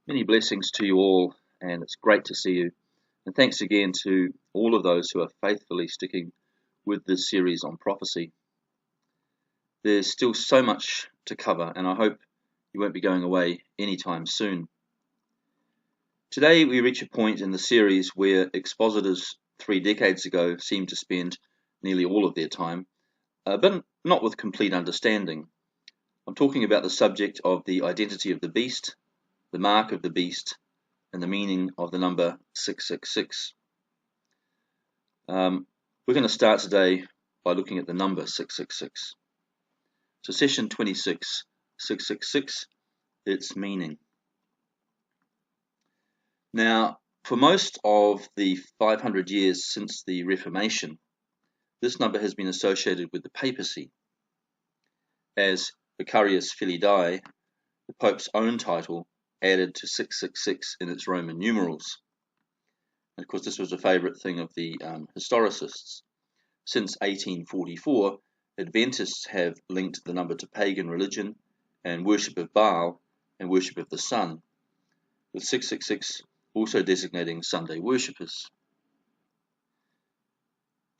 Many blessings to you all, and it's great to see you. And thanks again to all of those who are faithfully sticking with this series on prophecy. There's still so much to cover, and I hope you won't be going away anytime soon. Today we reach a point in the series where expositors 3 decades ago seemed to spend nearly all of their time, but not with complete understanding. I'm talking about the subject of the identity of the beast, the mark of the beast, and the meaning of the number 666. We're going to start today by looking at the number 666. So session 26, 666, its meaning. Now, for most of the 500 years since the Reformation, this number has been associated with the papacy, as Vicarius Filii Dei, the Pope's own title, added to 666 in its Roman numerals. And of course, this was a favourite thing of the historicists. Since 1844, Adventists have linked the number to pagan religion and worship of Baal and worship of the sun, with 666 also designating Sunday worshippers.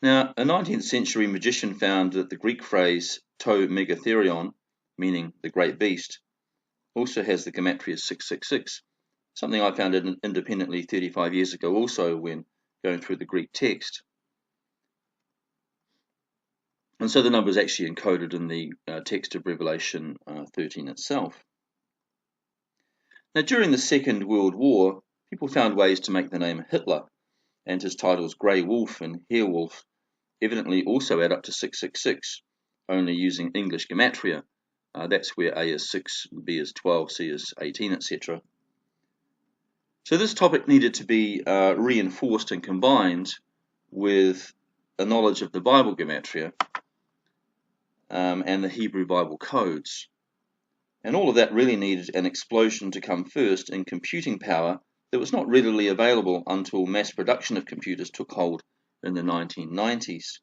Now, a 19th century magician found that the Greek phrase to megatherion, meaning the great beast, also has the gematria 666, something I found independently 35 years ago also when going through the Greek text. And so the number is actually encoded in the text of Revelation 13 itself. Now, during the Second World War, people found ways to make the name Hitler and his titles Grey Wolf and Werewolf evidently also add up to 666, only using English gematria. That's where A is 6, B is 12, C is 18, etc. So this topic needed to be reinforced and combined with a knowledge of the Bible gematria and the Hebrew Bible codes. And all of that really needed an explosion to come first in computing power that was not readily available until mass production of computers took hold in the 1990s.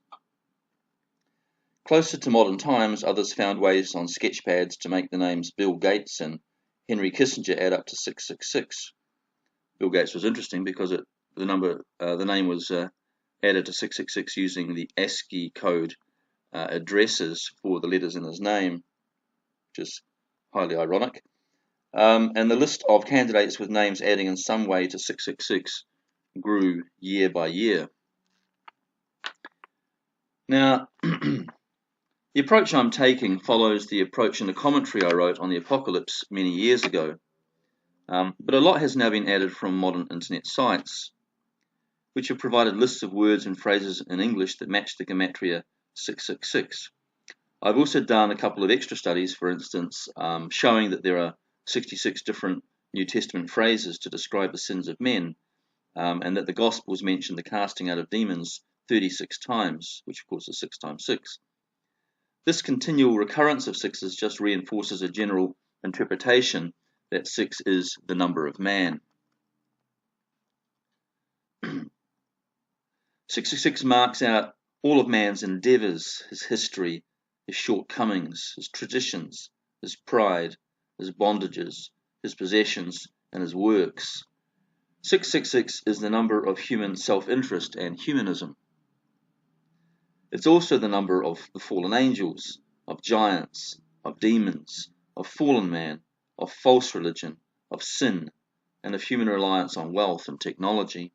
Closer to modern times, others found ways on sketchpads to make the names Bill Gates and Henry Kissinger add up to 666. Bill Gates was interesting because the name was added to 666 using the ASCII code addresses for the letters in his name, which is highly ironic. And the list of candidates with names adding in some way to 666 grew year by year. Now, the approach I'm taking follows the approach in the commentary I wrote on the Apocalypse many years ago. But a lot has now been added from modern internet sites, which have provided lists of words and phrases in English that match the gematria 666. I've also done a couple of extra studies, for instance, showing that there are 66 different New Testament phrases to describe the sins of men, and that the Gospels mention the casting out of demons 36 times, which of course is 6 times 6. This continual recurrence of sixes just reinforces a general interpretation that 6 is the number of man. 666 marks out all of man's endeavours, his history, his shortcomings, his traditions, his pride, his bondages, his possessions, and his works. 666 is the number of human self-interest and humanism. It's also the number of the fallen angels, of giants, of demons, of fallen man, of false religion, of sin, and of human reliance on wealth and technology.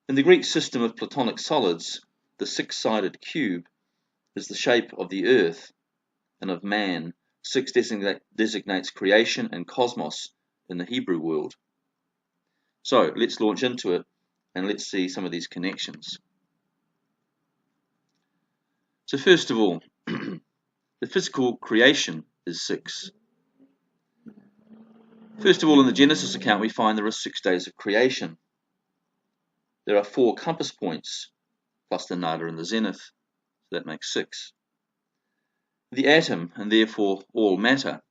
In the Greek system of Platonic solids, the six-sided cube is the shape of the earth, and of man, 6 designates creation and cosmos in the Hebrew world. So let's launch into it and let's see some of these connections. So first of all, the physical creation is 6. First of all, in the Genesis account, we find there are 6 days of creation. There are 4 compass points, plus the nada and the zenith, so that makes 6. The atom, and therefore all matter,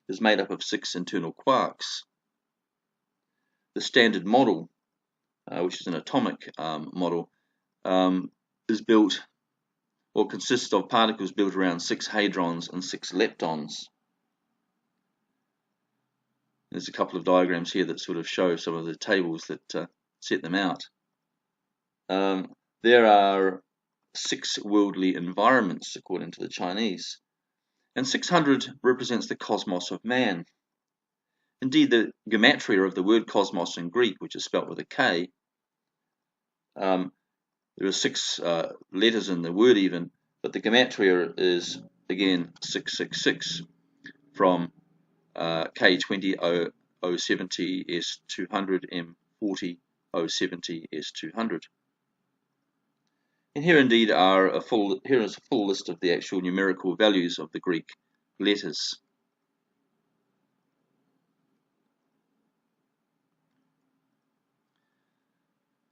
is made up of 6 internal quarks. The standard model, which is an atomic model, is built or consists of particles built around 6 hadrons and 6 leptons. There's a couple of diagrams here that sort of show some of the tables that set them out. There are 6 worldly environments according to the Chinese, and 600 represents the cosmos of man. Indeed, the gematria of the word cosmos in Greek, which is spelt with a K, there are 6 letters in the word even, but the gematria is again 666 from K20 070 S200 M40 070 S200. And here indeed here is a full list of the actual numerical values of the Greek letters.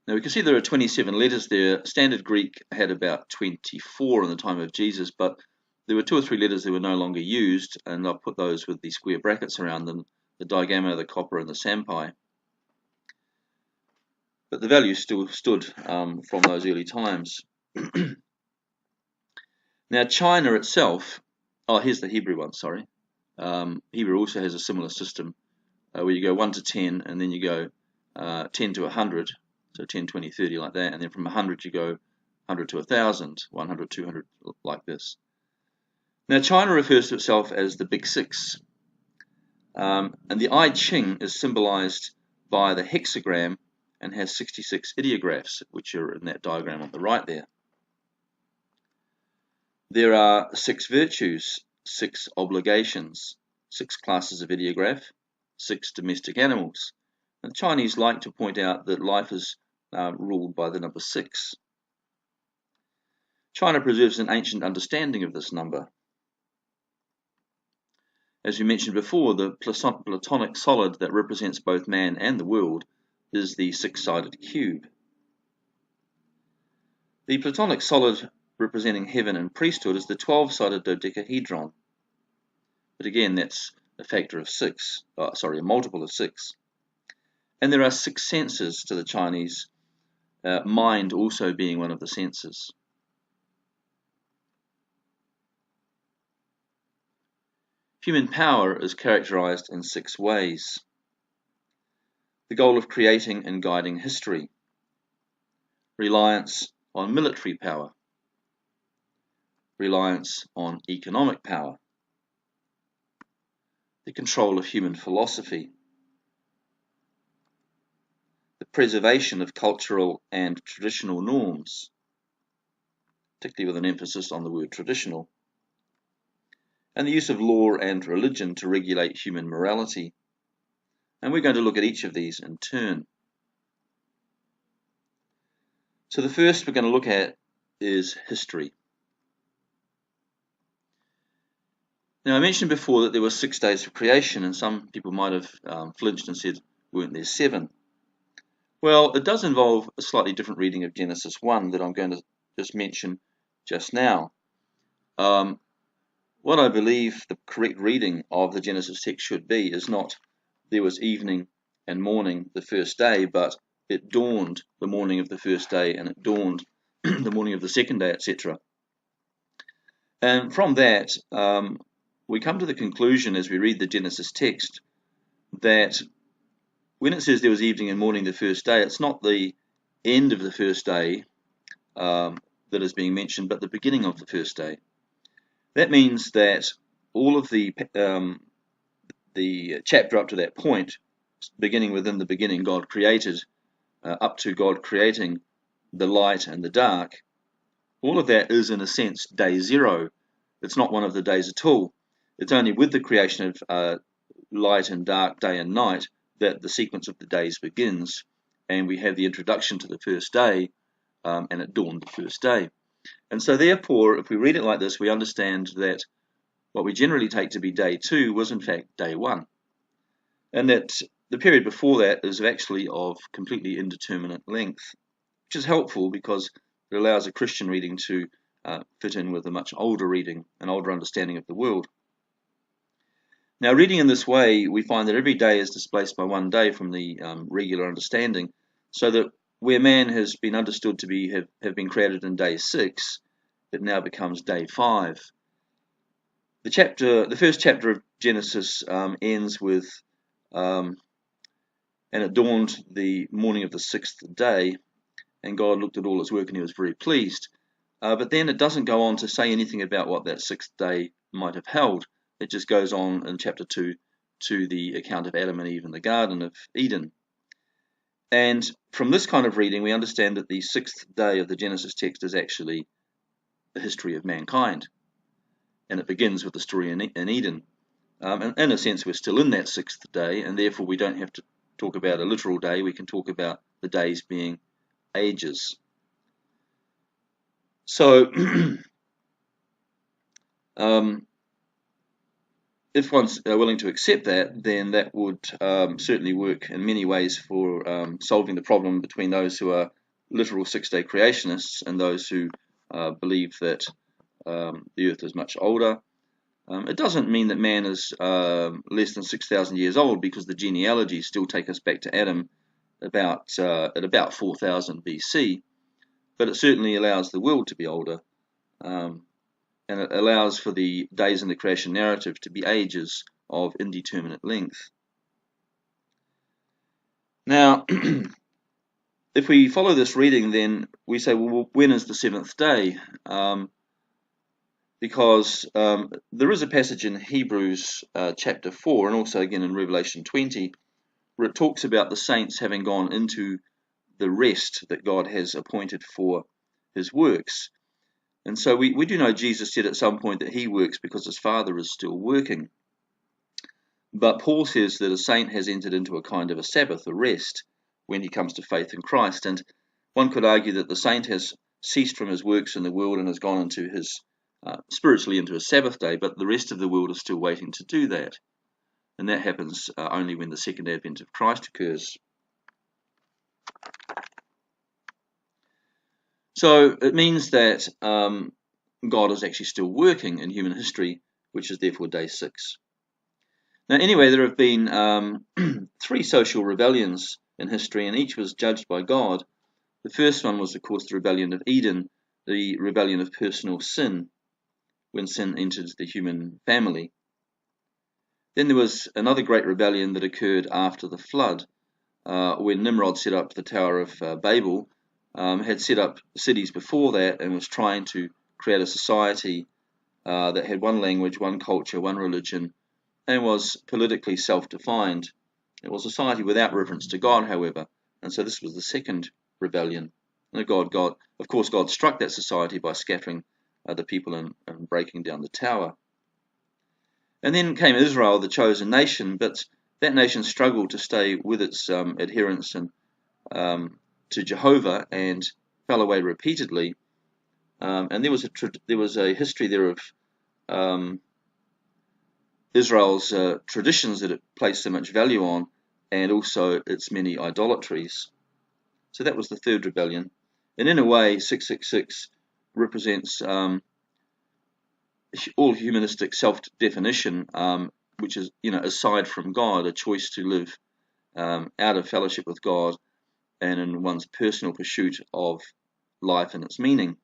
Now we can see there are 27 letters there. Standard Greek had about 24 in the time of Jesus, but there were 2 or 3 letters that were no longer used, and I'll put those with the square brackets around them, the digamma, the copper, and the sampai. But the values still stood from those early times. Now China itself, here's the Hebrew one, sorry. Hebrew also has a similar system where you go 1 to 10 and then you go 10 to 100, so 10, 20, 30 like that, and then from 100 you go 100 to 1,000, 100, 200 like this. Now China refers to itself as the Big Six, and the I Ching is symbolized by the hexagram and has 66 ideographs, which are in that diagram on the right there. There are 6 virtues, 6 obligations, 6 classes of ideograph, 6 domestic animals. And the Chinese like to point out that life is ruled by the number 6. China preserves an ancient understanding of this number. As we mentioned before, the Platonic solid that represents both man and the world is the 6-sided cube. The Platonic solid representing heaven and priesthood is the 12-sided dodecahedron. But again, that's a factor of 6, a multiple of 6. And there are 6 senses to the Chinese, mind also being one of the senses. Human power is characterized in 6 ways. The goal of creating and guiding history, reliance on military power, reliance on economic power, the control of human philosophy, the preservation of cultural and traditional norms, particularly with an emphasis on the word traditional, and the use of law and religion to regulate human morality. And we're going to look at each of these in turn. So the first we're going to look at is history. Now I mentioned before that there were 6 days of creation, and some people might have flinched and said, weren't there 7? Well, it does involve a slightly different reading of Genesis 1 that I'm going to just mention just now. What I believe the correct reading of the Genesis text should be is not there was evening and morning the first day, but it dawned the morning of the first day, and it dawned the morning of the second day, etc. And from that, we come to the conclusion as we read the Genesis text that when it says there was evening and morning the first day, it's not the end of the first day that is being mentioned, but the beginning of the first day. That means that all of the chapter up to that point, beginning within the beginning, God created, up to God creating the light and the dark, all of that is in a sense day 0. It's not one of the days at all. It's only with the creation of light and dark, day and night, that the sequence of the days begins, and we have the introduction to the first day, and it dawned the first day. And so therefore, if we read it like this, we understand that what we generally take to be day 2 was in fact day 1. And that the period before that is actually of completely indeterminate length, which is helpful because it allows a Christian reading to fit in with a much older reading, an older understanding of the world. Now, reading in this way, we find that every day is displaced by one day from the regular understanding, so that where man has been understood to have been created in day 6, it now becomes day 5. The first chapter of Genesis ends with and it dawned the morning of the 6th day, and God looked at all its work and he was very pleased. But then it doesn't go on to say anything about what that 6th day might have held. It just goes on in chapter 2 to the account of Adam and Eve in the Garden of Eden. And from this kind of reading, we understand that the 6th day of the Genesis text is actually the history of mankind. And it begins with the story in Eden. And in a sense, we're still in that 6th day, and therefore we don't have to talk about a literal day. We can talk about the days being ages. So, if one's willing to accept that, then that would certainly work in many ways for solving the problem between those who are literal 6-day creationists and those who believe that the Earth is much older. It doesn't mean that man is less than 6,000 years old, because the genealogies still take us back to Adam at about 4,000 BC, but it certainly allows the world to be older, and it allows for the days in the creation narrative to be ages of indeterminate length. Now, if we follow this reading, then we say, well, when is the 7th day? Because there is a passage in Hebrews chapter 4, and also again in Revelation 20, where it talks about the saints having gone into the rest that God has appointed for his works. And so we do know Jesus said at some point that he works because his Father is still working. But Paul says that a saint has entered into a kind of a Sabbath, a rest, when he comes to faith in Christ. And one could argue that the saint has ceased from his works in the world and has gone into his spiritually into a Sabbath day, but the rest of the world is still waiting to do that. And that happens only when the second advent of Christ occurs. So it means that God is actually still working in human history, which is therefore day 6. Now, anyway, there have been 3 social rebellions in history, and each was judged by God. The first one was, of course, the rebellion of Eden, the rebellion of personal sin, when sin entered the human family. Then there was another great rebellion that occurred after the flood, when Nimrod set up the Tower of Babel, had set up cities before that and was trying to create a society that had one language, one culture, one religion, and was politically self-defined. It was a society without reference to God, however, and so this was the second rebellion. And of course, God struck that society by scattering the people and breaking down the tower. And then came Israel, the chosen nation, but that nation struggled to stay with its adherence and to Jehovah and fell away repeatedly. And there was a history there of Israel's traditions that it placed so much value on, and also its many idolatries. So that was the third rebellion. And in a way, 666 represents all humanistic self-definition, which is, aside from God, a choice to live out of fellowship with God and in one's personal pursuit of life and its meaning.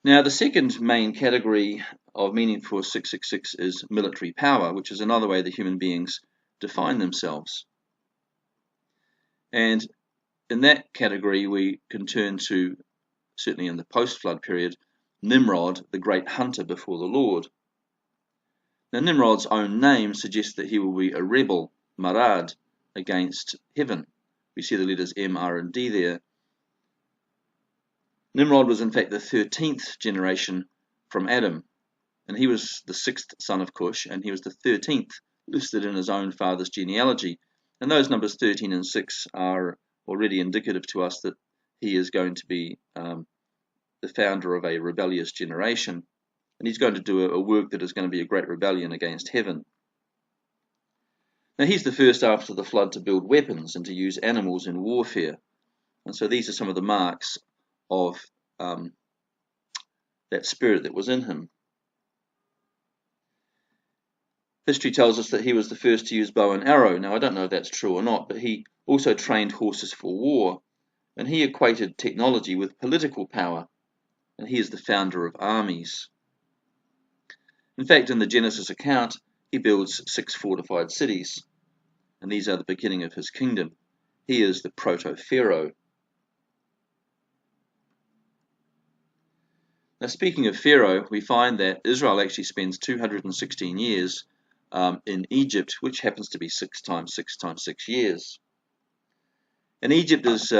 Now, the second main category of meaning for 666 is military power, which is another way the human beings define themselves. And in that category, we can turn to, certainly in the post-flood period, Nimrod, the great hunter before the Lord. Now, Nimrod's own name suggests that he will be a rebel, marad, against heaven. We see the letters M, R, and D there. Nimrod was in fact the 13th generation from Adam, and he was the 6th son of Cush, and he was the 13th listed in his own father's genealogy. And those numbers 13 and 6 are already indicative to us that he is going to be the founder of a rebellious generation, and he's going to do a work that is going to be a great rebellion against heaven. Now, he's the first after the flood to build weapons and to use animals in warfare, and so these are some of the marks of that spirit that was in him. History tells us that he was the first to use bow and arrow. Now, I don't know if that's true or not, but he also trained horses for war, and he equated technology with political power, and he is the founder of armies. In fact, in the Genesis account, he builds 6 fortified cities, and these are the beginning of his kingdom. He is the proto-pharaoh. Now, speaking of Pharaoh, we find that Israel actually spends 216 years in Egypt, which happens to be 6 times 6 times 6 years. And Egypt is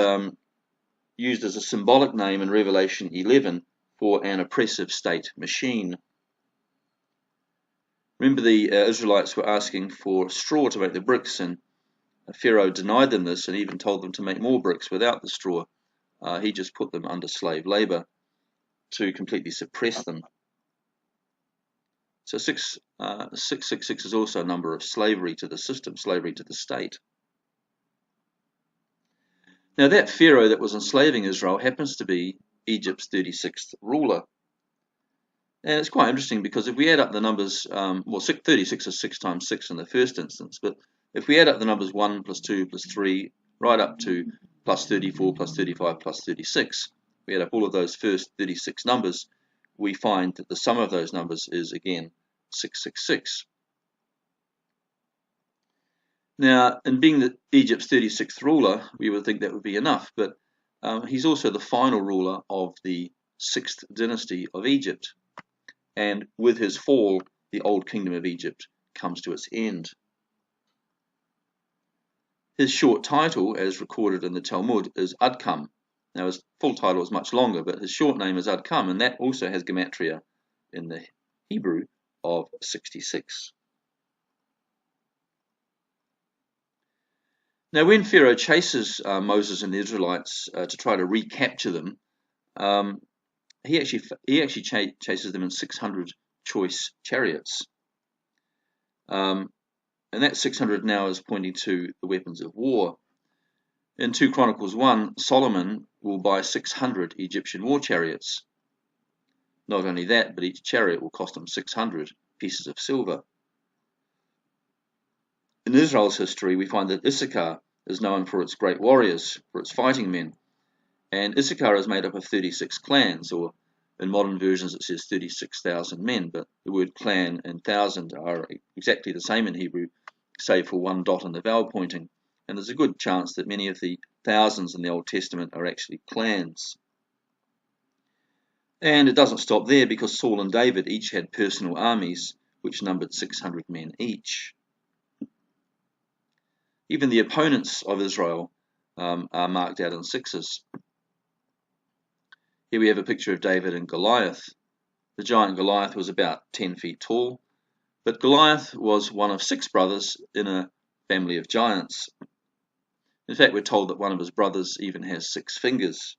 used as a symbolic name in Revelation 11 for an oppressive state machine. Remember, the Israelites were asking for straw to make the bricks, and Pharaoh denied them this and even told them to make more bricks without the straw. He just put them under slave labor to completely suppress them. So 666 is also a number of slavery to the system, slavery to the state. Now, that Pharaoh that was enslaving Israel happens to be Egypt's 36th ruler. And it's quite interesting because if we add up the numbers, 36 is 6 times 6 in the first instance, but if we add up the numbers 1 plus 2 plus 3 right up to plus 34 plus 35 plus 36, we add up all of those first 36 numbers, we find that the sum of those numbers is again 666. Now, in being Egypt's 36th ruler, we would think that would be enough, but he's also the final ruler of the 6th dynasty of Egypt. And with his fall, the old kingdom of Egypt comes to its end. His short title, as recorded in the Talmud, is Adkam. Now, his full title is much longer, but his short name is Adkam, and that also has gematria in the Hebrew of 66. Now, when Pharaoh chases Moses and the Israelites to try to recapture them, he actually chases them in 600 choice chariots. And that 600 now is pointing to the weapons of war. In 2 Chronicles 1, Solomon will buy 600 Egyptian war chariots. Not only that, but each chariot will cost him 600 pieces of silver. In Israel's history, we find that Issachar is known for its great warriors, for its fighting men. And Issachar is made up of 36 clans, or in modern versions it says 36,000 men, but the word clan and thousand are exactly the same in Hebrew, save for one dot in the vowel pointing. And there's a good chance that many of the thousands in the Old Testament are actually clans. And it doesn't stop there, because Saul and David each had personal armies which numbered 600 men each. Even the opponents of Israel are marked out in sixes. Here we have a picture of David and Goliath. The giant Goliath was about 10 feet tall, but Goliath was one of 6 brothers in a family of giants. In fact, we're told that one of his brothers even has 6 fingers.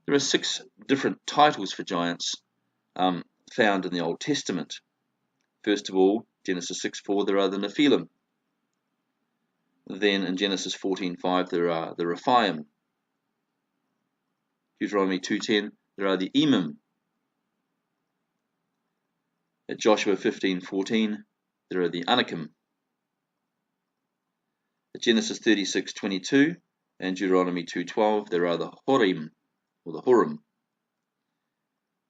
There are 6 different titles for giants found in the Old Testament. First of all, Genesis 6:4, there are the Nephilim. Then in Genesis 14:5, there are the Rephaim. Deuteronomy 2:10, there are the Emim. At Joshua 15:14, there are the Anakim. At Genesis 36:22 and Deuteronomy 2:12, there are the Horim, or the Hurim.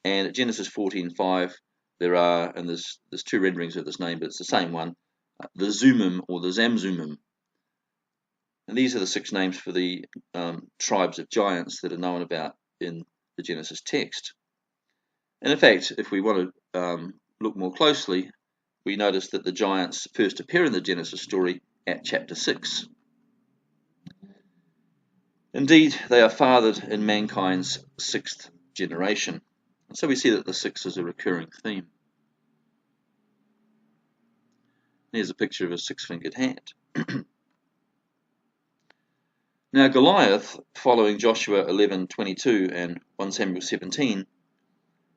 And at Genesis 14:5, there are, and there's 2 renderings of this name, but it's the same one, the Zumim or the Zamzumim. And these are the 6 names for the tribes of giants that are known about in the Genesis text. And in fact, if we want to look more closely, we notice that the giants first appear in the Genesis story at chapter 6. Indeed, they are fathered in mankind's 6th generation. And so we see that the 6 is a recurring theme. Here's a picture of a 6-fingered hand. Now, Goliath, following Joshua 11:22 and 1 Samuel 17,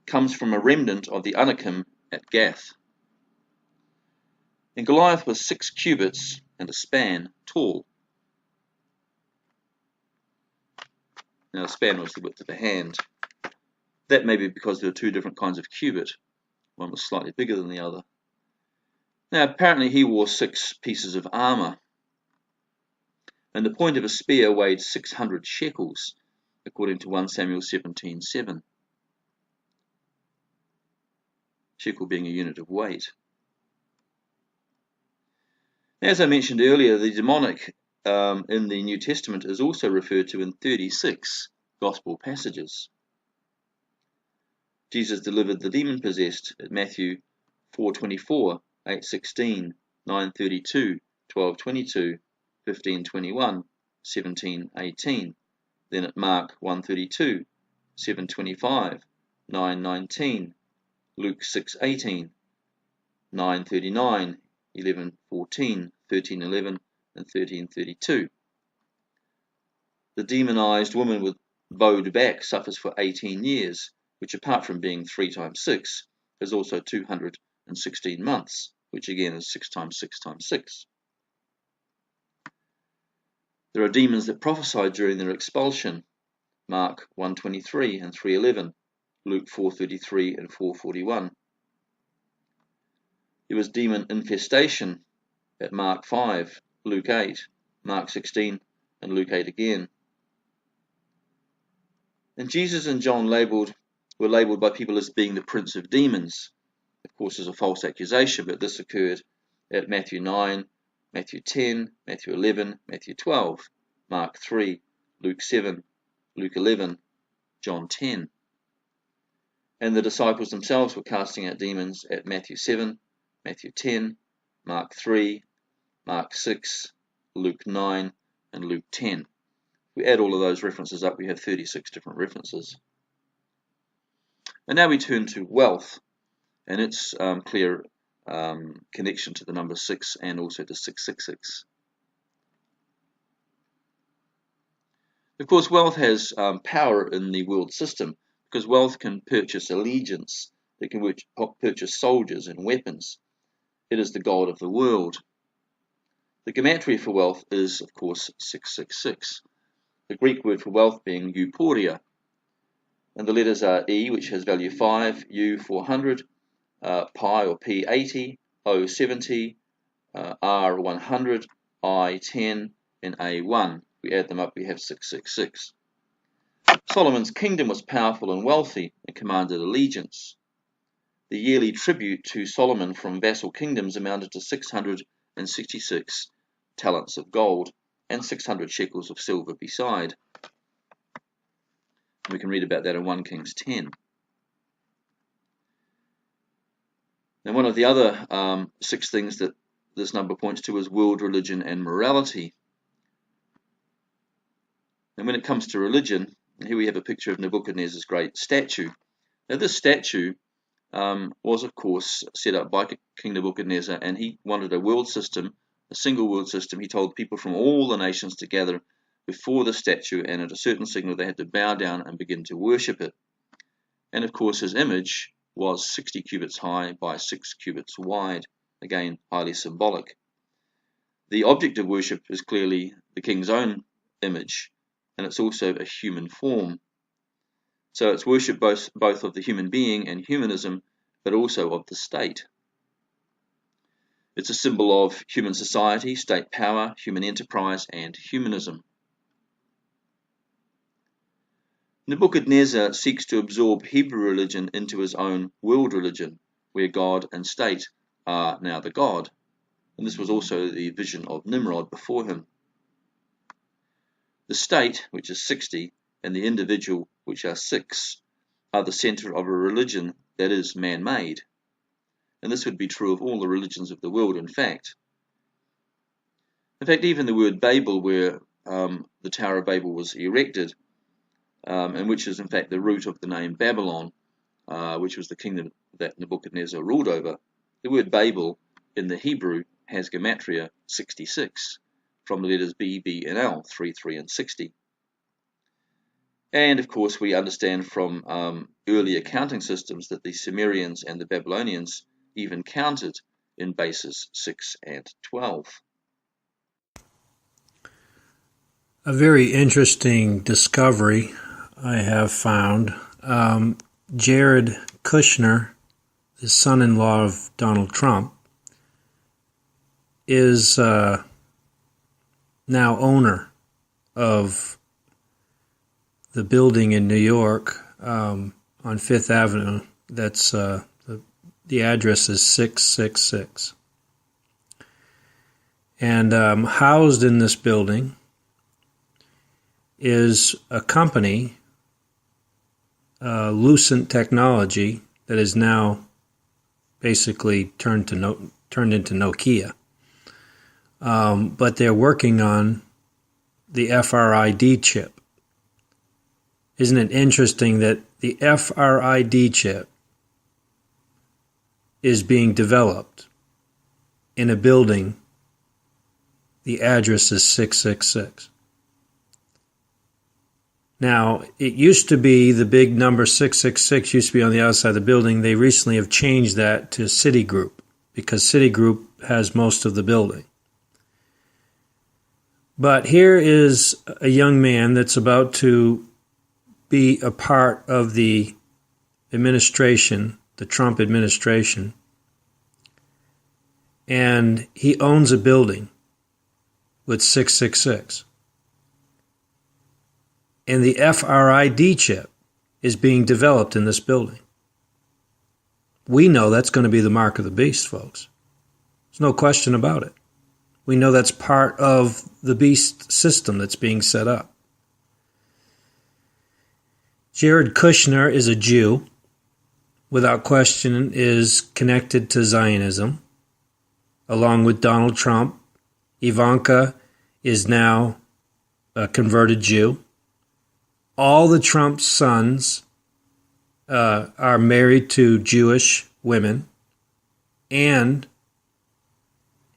comes from a remnant of the Anakim at Gath. And Goliath was 6 cubits and a span tall. Now, a span was the width of a hand. That may be because there are 2 different kinds of cubit. One was slightly bigger than the other. Now, apparently he wore 6 pieces of armor. And the point of a spear weighed 600 shekels, according to 1 Samuel 17:7. shekel being a unit of weight. As I mentioned earlier, the demonic in the New Testament is also referred to in 36 gospel passages. Jesus delivered the demon-possessed at Matthew 4:24, 8:16, 9:32, 12:22, 15:21, 17:18. Then at Mark 1:32, 7:25, 9:19, Luke 6:18, 9:39, 11:14, 13:11, and 13:32. The demonized woman with bowed back suffers for 18 years, which apart from being 3 times 6, is also 216 months, which again is 6 times 6 times 6. There are demons that prophesy during their expulsion, Mark 1:23 and 3:11, Luke 4:33 and 4:41. There was demon infestation at Mark 5, Luke 8, Mark 16, and Luke 8 again. And Jesus and John were labelled by people as being the prince of demons. Of course, as a false accusation, but this occurred at Matthew 9, Matthew 10, Matthew 11, Matthew 12, Mark 3, Luke 7, Luke 11, John 10. And the disciples themselves were casting out demons at Matthew 7, Matthew 10, Mark 3, Mark 6, Luke 9, and Luke 10. We add all of those references up, we have 36 different references. And now we turn to wealth and its clear connection to the number 6 and also to 666. Of course, wealth has power in the world system because wealth can purchase allegiance, it can purchase soldiers and weapons. It is the god of the world. The gematria for wealth is, of course, 666. The Greek word for wealth being euporia. And the letters are E, which has value 5, U 400, pi or P 80, O 70, R 100, I 10, and A 1. We add them up, we have 666. Solomon's kingdom was powerful and wealthy and commanded allegiance. The yearly tribute to Solomon from vassal kingdoms amounted to 666 talents of gold and 600 shekels of silver beside. We can read about that in 1 Kings 10. Now, one of the other 6 things that this number points to is world religion and morality. And when it comes to religion, here we have a picture of Nebuchadnezzar's great statue. Now, this statue was, of course, set up by King Nebuchadnezzar, and he wanted a world system, a single world system. He told people from all the nations to gather before the statue, and at a certain signal they had to bow down and begin to worship it. And of course his image was 60 cubits high by 6 cubits wide, again highly symbolic. The object of worship is clearly the king's own image, and it's also a human form. So it's worship both of the human being and humanism, but also of the state. It's a symbol of human society, state power, human enterprise, and humanism. Nebuchadnezzar seeks to absorb Hebrew religion into his own world religion, where God and state are now the god. And this was also the vision of Nimrod before him. The state, which is 60, and the individual, which are 6, are the center of a religion that is man-made. And this would be true of all the religions of the world, in fact. In fact, even the word Babel, where the Tower of Babel was erected, and which is in fact the root of the name Babylon, which was the kingdom that Nebuchadnezzar ruled over, the word Babel in the Hebrew has gematria 66, from the letters B, B, and L, 3, 3, and 60. And of course we understand from earlier counting systems that the Sumerians and the Babylonians even counted in bases 6 and 12. A very interesting discovery I have found. Jared Kushner, the son-in-law of Donald Trump, is now owner of the building in New York on Fifth Avenue. That's the The address is 666. And housed in this building is a company, Lucent Technology, that is now basically turned into Nokia. But they're working on the FRID chip. Isn't it interesting that the FRID chip is being developed in a building? The address is 666. Now, it used to be the big number 666 used to be on the outside of the building. They recently have changed that to Citigroup because Citigroup has most of the building. But here is a young man that's about to be a part of the administration, the Trump administration, and he owns a building with 666. And the FRID chip is being developed in this building. We know that's going to be the mark of the beast, folks. There's no question about it. We know that's part of the beast system that's being set up. Jared Kushner is a Jew, without question is connected to Zionism, along with Donald Trump. Ivanka is now a converted Jew. All the Trump sons are married to Jewish women, and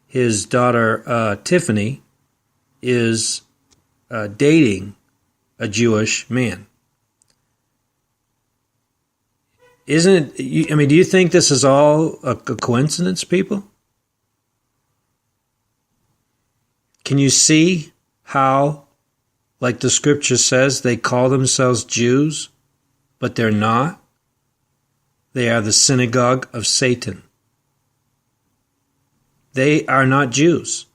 his daughter Tiffany is dating a Jewish man. Isn't it? I mean, do you think this is all a coincidence, people? Can you see how, like the scripture says, they call themselves Jews, but they're not? They are the synagogue of Satan. They are not Jews.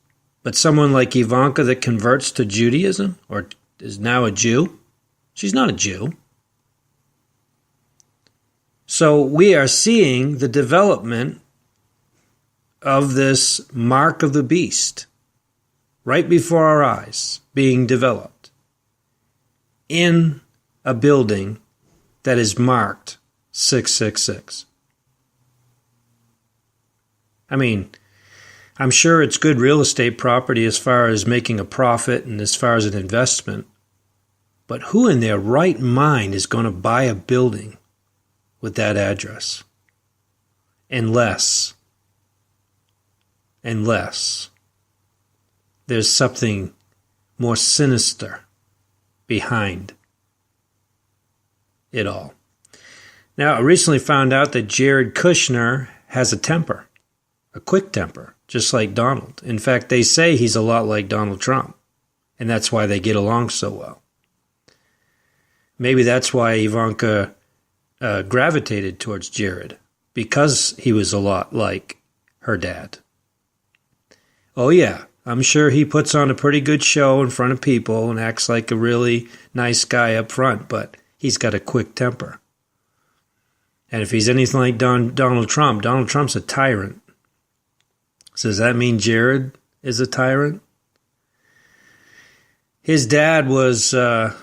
But someone like Ivanka that converts to Judaism, or is now a Jew, she's not a Jew. So we are seeing the development of this mark of the beast right before our eyes being developed in a building that is marked 666. I mean, I'm sure it's good real estate property as far as making a profit and as far as an investment, but who in their right mind is going to buy a building with that address? Unless there's something more sinister behind it all. Now, I recently found out that Jared Kushner has a temper, a quick temper, just like Donald. In fact, they say he's a lot like Donald Trump, and that's why they get along so well. Maybe that's why Ivanka gravitated towards Jared, because he was a lot like her dad. Oh yeah, I'm sure he puts on a pretty good show in front of people and acts like a really nice guy up front, but he's got a quick temper. And if he's anything like Donald Trump's a tyrant. So does that mean Jared is a tyrant? His dad was Jared's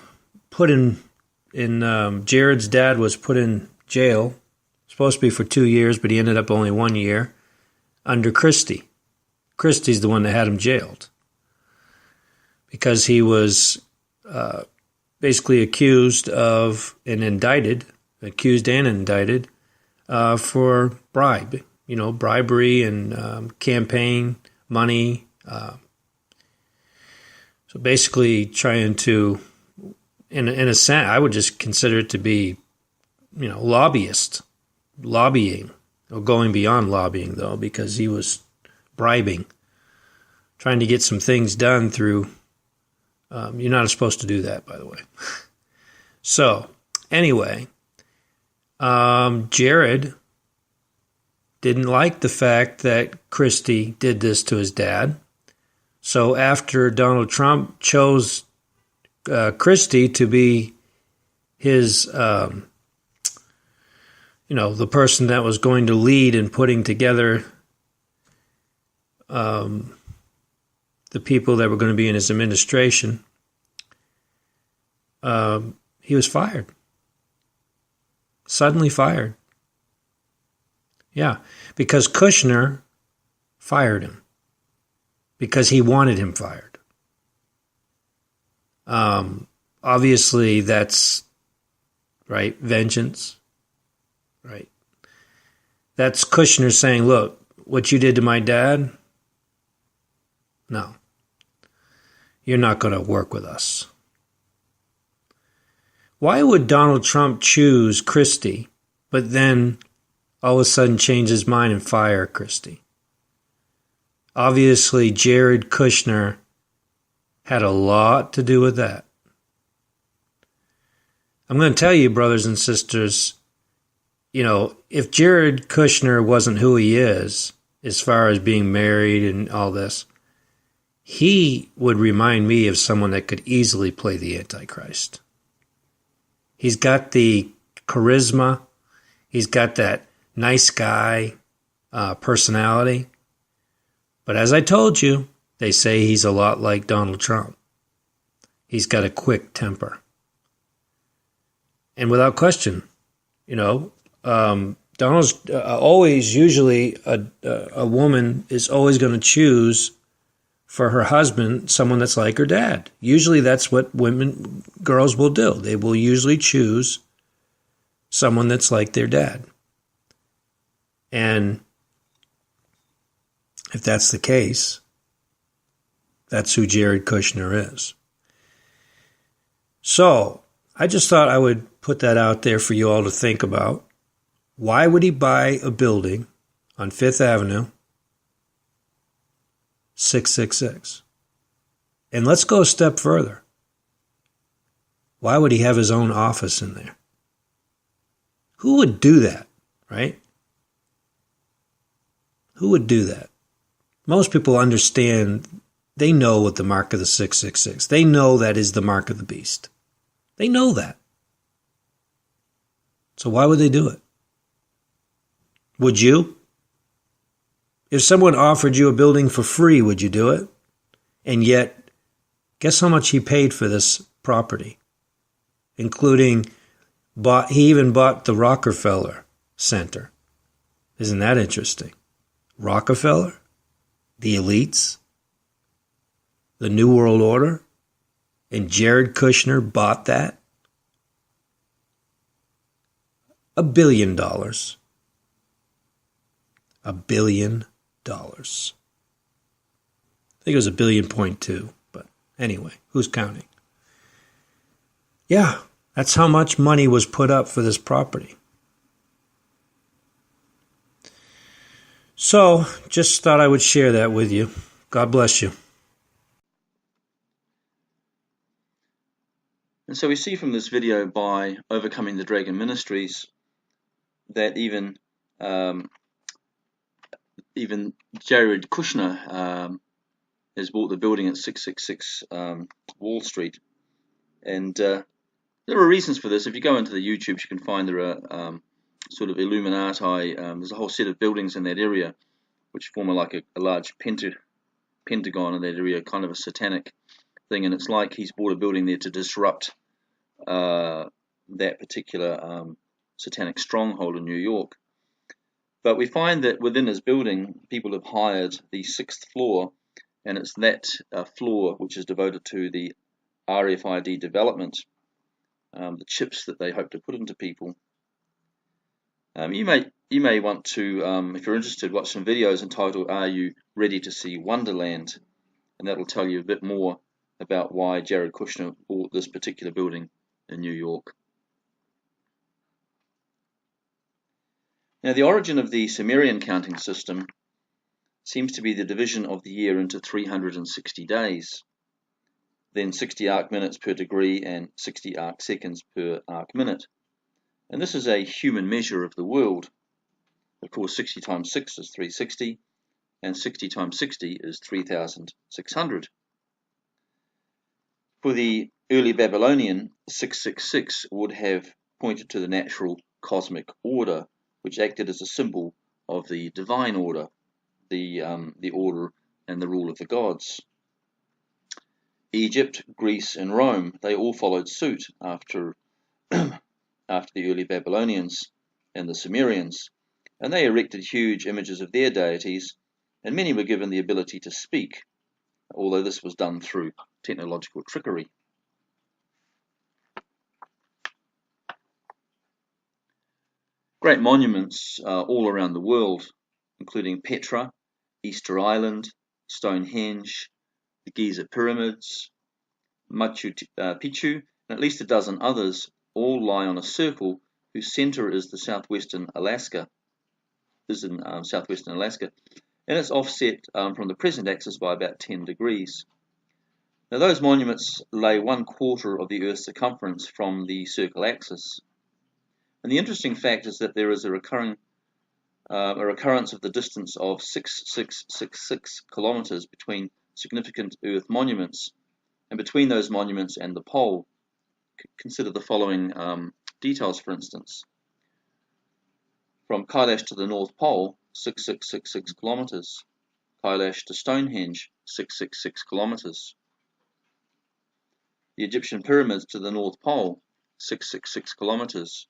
dad was put in jail, supposed to be for 2 years, but he ended up only 1 year, under Christie. Christie's the one that had him jailed because he was basically accused and indicted for bribery and campaign money. So basically trying to, in a sense, I would just consider it to be, lobbying, or going beyond lobbying, though, because he was bribing, trying to get some things done through, you're not supposed to do that, by the way. So, anyway, Jared didn't like the fact that Christie did this to his dad. So after Donald Trump chose Christie to be his, the person that was going to lead in putting together the people that were going to be in his administration, he was fired. Suddenly fired. Yeah, because Kushner fired him. Because he wanted him fired. Obviously, that's, right, vengeance. Right. That's Kushner saying, look, what you did to my dad, no. You're not going to work with us. Why would Donald Trump choose Christie, but then all of a sudden change his mind and fire Christie? Obviously, Jared Kushner had a lot to do with that. I'm going to tell you, brothers and sisters, if Jared Kushner wasn't who he is, as far as being married and all this, he would remind me of someone that could easily play the Antichrist. He's got the charisma. He's got that nice guy personality. But as I told you, they say he's a lot like Donald Trump. He's got a quick temper. And without question, Donald's always, usually, a woman is always going to choose for her husband someone that's like her dad. Usually that's what girls will do. They will usually choose someone that's like their dad. And if that's the case, that's who Jared Kushner is. So I just thought I would put that out there for you all to think about. Why would he buy a building on Fifth Avenue, 666? And let's go a step further. Why would he have his own office in there? Who would do that, right? Who would do that? Most people understand, they know what the mark of the 666. They know that is the mark of the beast. They know that. So why would they do it? Would you? If someone offered you a building for free, would you do it? And yet, guess how much he paid for this property? Including, he even bought the Rockefeller Center. Isn't that interesting? Rockefeller? The elites? The New World Order? And Jared Kushner bought that? $1 billion. $1 billion. I think it was 1.2 billion, but anyway, who's counting? Yeah, that's how much money was put up for this property. So, just thought I would share that with you. God bless you. And so we see from this video, by Overcoming the Dragon Ministries, that even Jared Kushner has bought the building at 666 Wall Street. And there are reasons for this. If you go into the YouTubes, you can find there are sort of Illuminati. There's a whole set of buildings in that area which form like a large pentagon in that area, kind of a satanic thing. And it's like he's bought a building there to disrupt that particular satanic stronghold in New York. But we find that within his building, people have hired the 6th floor, and it's that floor which is devoted to the RFID development, the chips that they hope to put into people. You may want to, if you're interested, watch some videos entitled "Are You Ready to See Wonderland?" and that'll tell you a bit more about why Jared Kushner bought this particular building in New York. Now, the origin of the Sumerian counting system seems to be the division of the year into 360 days, then 60 arc minutes per degree and 60 arc seconds per arc minute. And this is a human measure of the world. Of course, 60 times 6 is 360, and 60 times 60 is 3,600. For the early Babylonian, 666 would have pointed to the natural cosmic order which acted as a symbol of the divine order, the order and the rule of the gods. Egypt, Greece, and Rome, they all followed suit after the early Babylonians and the Sumerians, and they erected huge images of their deities, and many were given the ability to speak, although this was done through technological trickery. Great monuments all around the world, including Petra, Easter Island, Stonehenge, the Giza Pyramids, Machu Picchu, and at least a dozen others, all lie on a circle whose center is in southwestern Alaska, and it's offset from the present axis by about 10 degrees. Now those monuments lay 1/4 of the Earth's circumference from the circle axis. And the interesting fact is that there is a recurrence of the distance of 6,666 kilometers between significant Earth monuments, and between those monuments and the pole. Consider the following details, for instance. From Kailash to the North Pole, 6,666 kilometers. Kailash to Stonehenge, 666 kilometers. The Egyptian pyramids to the North Pole, 666 kilometers.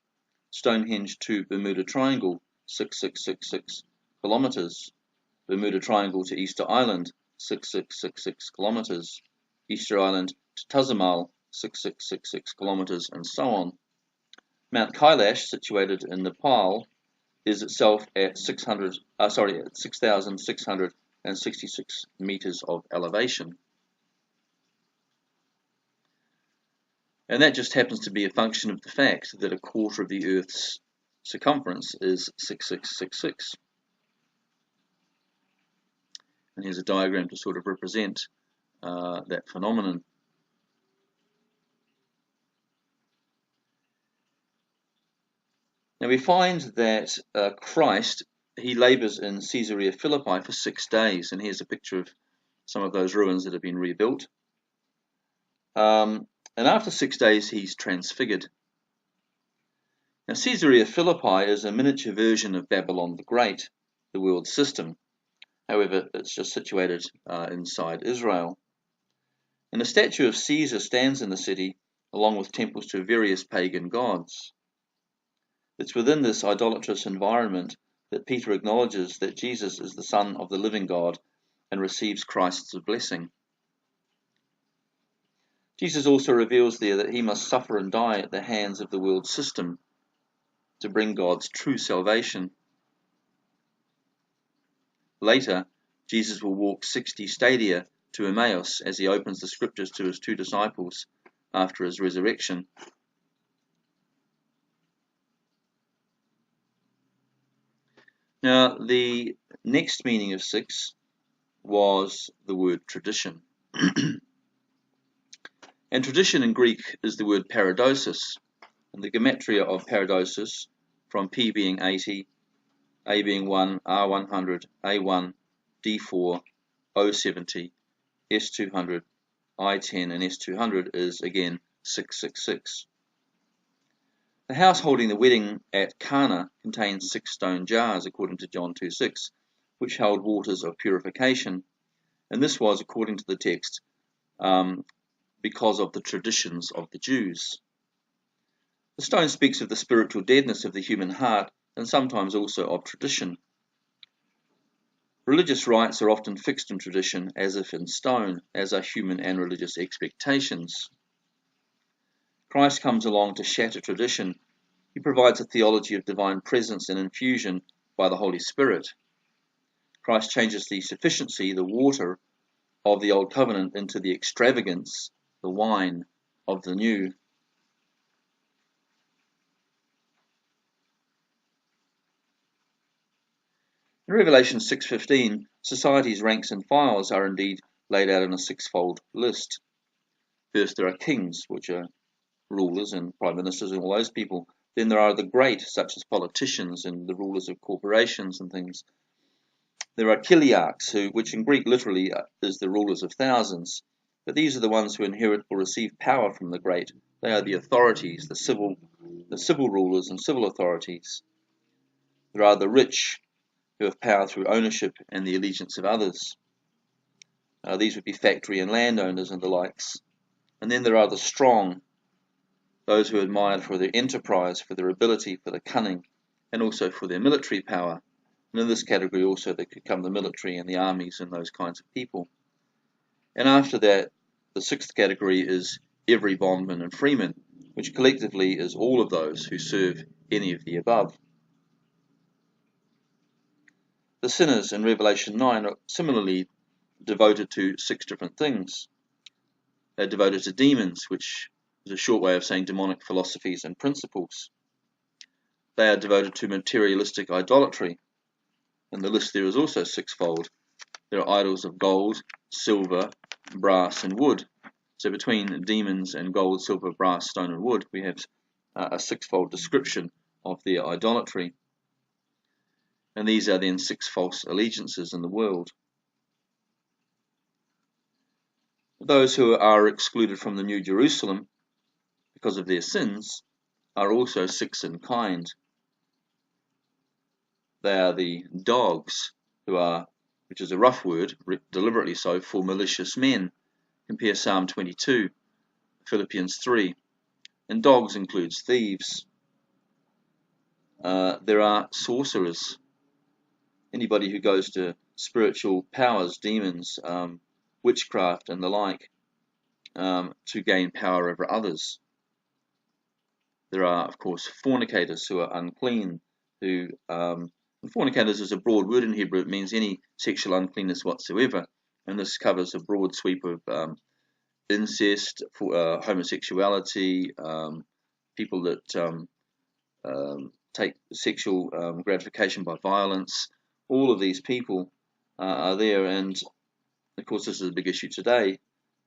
Stonehenge to Bermuda Triangle, 6,666 kilometers. Bermuda Triangle to Easter Island, 6,666 kilometers. Easter Island to Tazamal, 6,666 kilometers, and so on. Mount Kailash, situated in Nepal, is itself at 6,666 meters of elevation. And that just happens to be a function of the fact that 1/4 of the Earth's circumference is 6,666. And here's a diagram to sort of represent that phenomenon. Now we find that Christ, he labors in Caesarea Philippi for 6 days, and here's a picture of some of those ruins that have been rebuilt. And after 6 days, he's transfigured. Now, Caesarea Philippi is a miniature version of Babylon the Great, the world system. However, it's just situated inside Israel. And a statue of Caesar stands in the city, along with temples to various pagan gods. It's within this idolatrous environment that Peter acknowledges that Jesus is the Son of the living God and receives Christ's blessing. Jesus also reveals there that he must suffer and die at the hands of the world system to bring God's true salvation. Later, Jesus will walk 60 stadia to Emmaus as he opens the scriptures to his 2 disciples after his resurrection. Now, the next meaning of 6 was the word tradition. And tradition in Greek is the word paradosis, and the gematria of paradosis, from P being 80, A being 1, R100, A1, D4, O70, S200, I10, and S200 is again 666. The house holding the wedding at Cana contains 6 stone jars, according to John 2:6, which held waters of purification, and this was, according to the text, because of the traditions of the Jews. The stone speaks of the spiritual deadness of the human heart, and sometimes also of tradition. Religious rites are often fixed in tradition, as if in stone, as are human and religious expectations. Christ comes along to shatter tradition. He provides a theology of divine presence and infusion by the Holy Spirit. Christ changes the sufficiency, the water, of the Old Covenant into the extravagance, the wine, of the New. In Revelation 6:15, society's ranks and files are indeed laid out in a 6-fold list. First, there are kings, which are rulers and prime ministers and all those people. Then there are the great, such as politicians and the rulers of corporations and things. There are chiliarchs, which in Greek literally is the rulers of thousands. But these are the ones who inherit or receive power from the great. They are the authorities, the civil rulers and civil authorities. There are the rich, who have power through ownership and the allegiance of others. These would be factory and landowners and the likes. And then there are the strong, those who are admired for their enterprise, for their ability, for their cunning, and also for their military power. And in this category also there could come the military and the armies and those kinds of people. And after that, the sixth category is every bondman and freeman, which collectively is all of those who serve any of the above. The sinners in Revelation 9 are similarly devoted to 6 different things. They're devoted to demons, which is a short way of saying demonic philosophies and principles. They are devoted to materialistic idolatry, and the list there is also sixfold. There are idols of gold, silver, brass, and wood. So between demons and gold, silver, brass, stone, and wood, we have a sixfold description of their idolatry. And these are then 6 false allegiances in the world. Those who are excluded from the New Jerusalem because of their sins are also 6 in kind. They are the dogs, which is a rough word, deliberately so, for malicious men. Compare Psalm 22, Philippians 3. And dogs includes thieves. There are sorcerers, anybody who goes to spiritual powers, demons, witchcraft and the like, to gain power over others. There are, of course, fornicators who are unclean, fornicators is a broad word in Hebrew. It means any sexual uncleanness whatsoever, and this covers a broad sweep of incest, homosexuality, people that take sexual gratification by violence. All of these people are there, and of course this is a big issue today,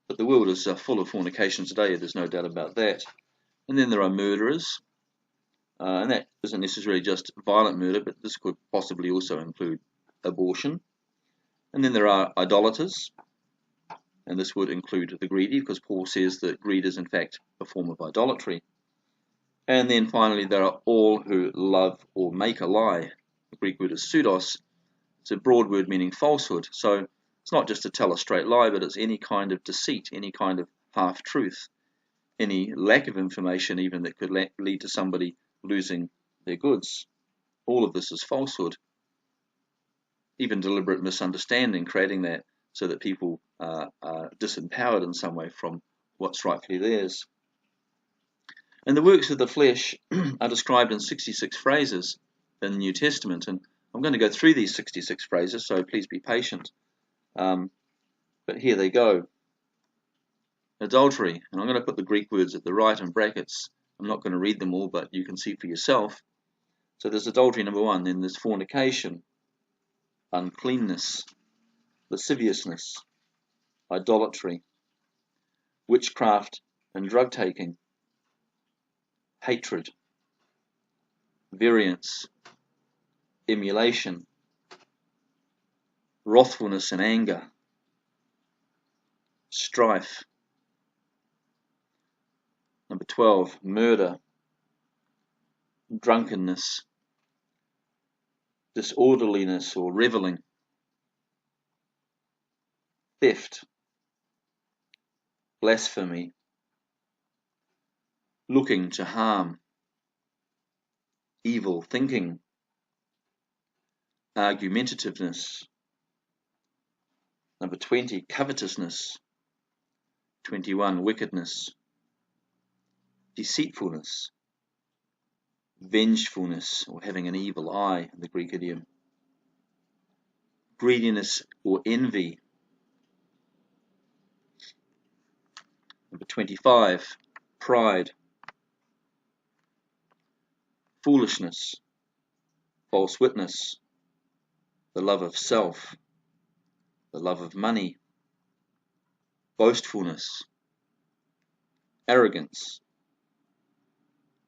but the world is full of fornication today, there's no doubt about that. And then there are murderers, and that isn't necessarily just violent murder, but this could possibly also include abortion. And then there are idolaters, and this would include the greedy, because Paul says that greed is in fact a form of idolatry. And then finally there are all who love or make a lie. The Greek word is pseudos. It's a broad word meaning falsehood. So it's not just to tell a straight lie, but it's any kind of deceit, any kind of half-truth, any lack of information even that could lead to somebody losing their goods. All of this is falsehood. Even deliberate misunderstanding, creating that so that people are disempowered in some way from what's rightfully theirs. And the works of the flesh are described in 66 phrases in the New Testament, and I'm going to go through these 66 phrases, so please be patient. But here they go. Adultery, and I'm going to put the Greek words at the right in brackets. I'm not going to read them all, but you can see for yourself. So there's adultery, number 1. Then there's fornication, uncleanness, lasciviousness, idolatry, witchcraft and drug taking, hatred, variance, emulation, wrathfulness and anger, strife. Number 12, murder, drunkenness, disorderliness or reveling, theft, blasphemy, looking to harm, evil thinking, argumentativeness. Number 20, covetousness. 21, wickedness, deceitfulness, vengefulness or having an evil eye, the Greek idiom, greediness or envy. Number 25, pride, foolishness, false witness, the love of self, the love of money, boastfulness, arrogance,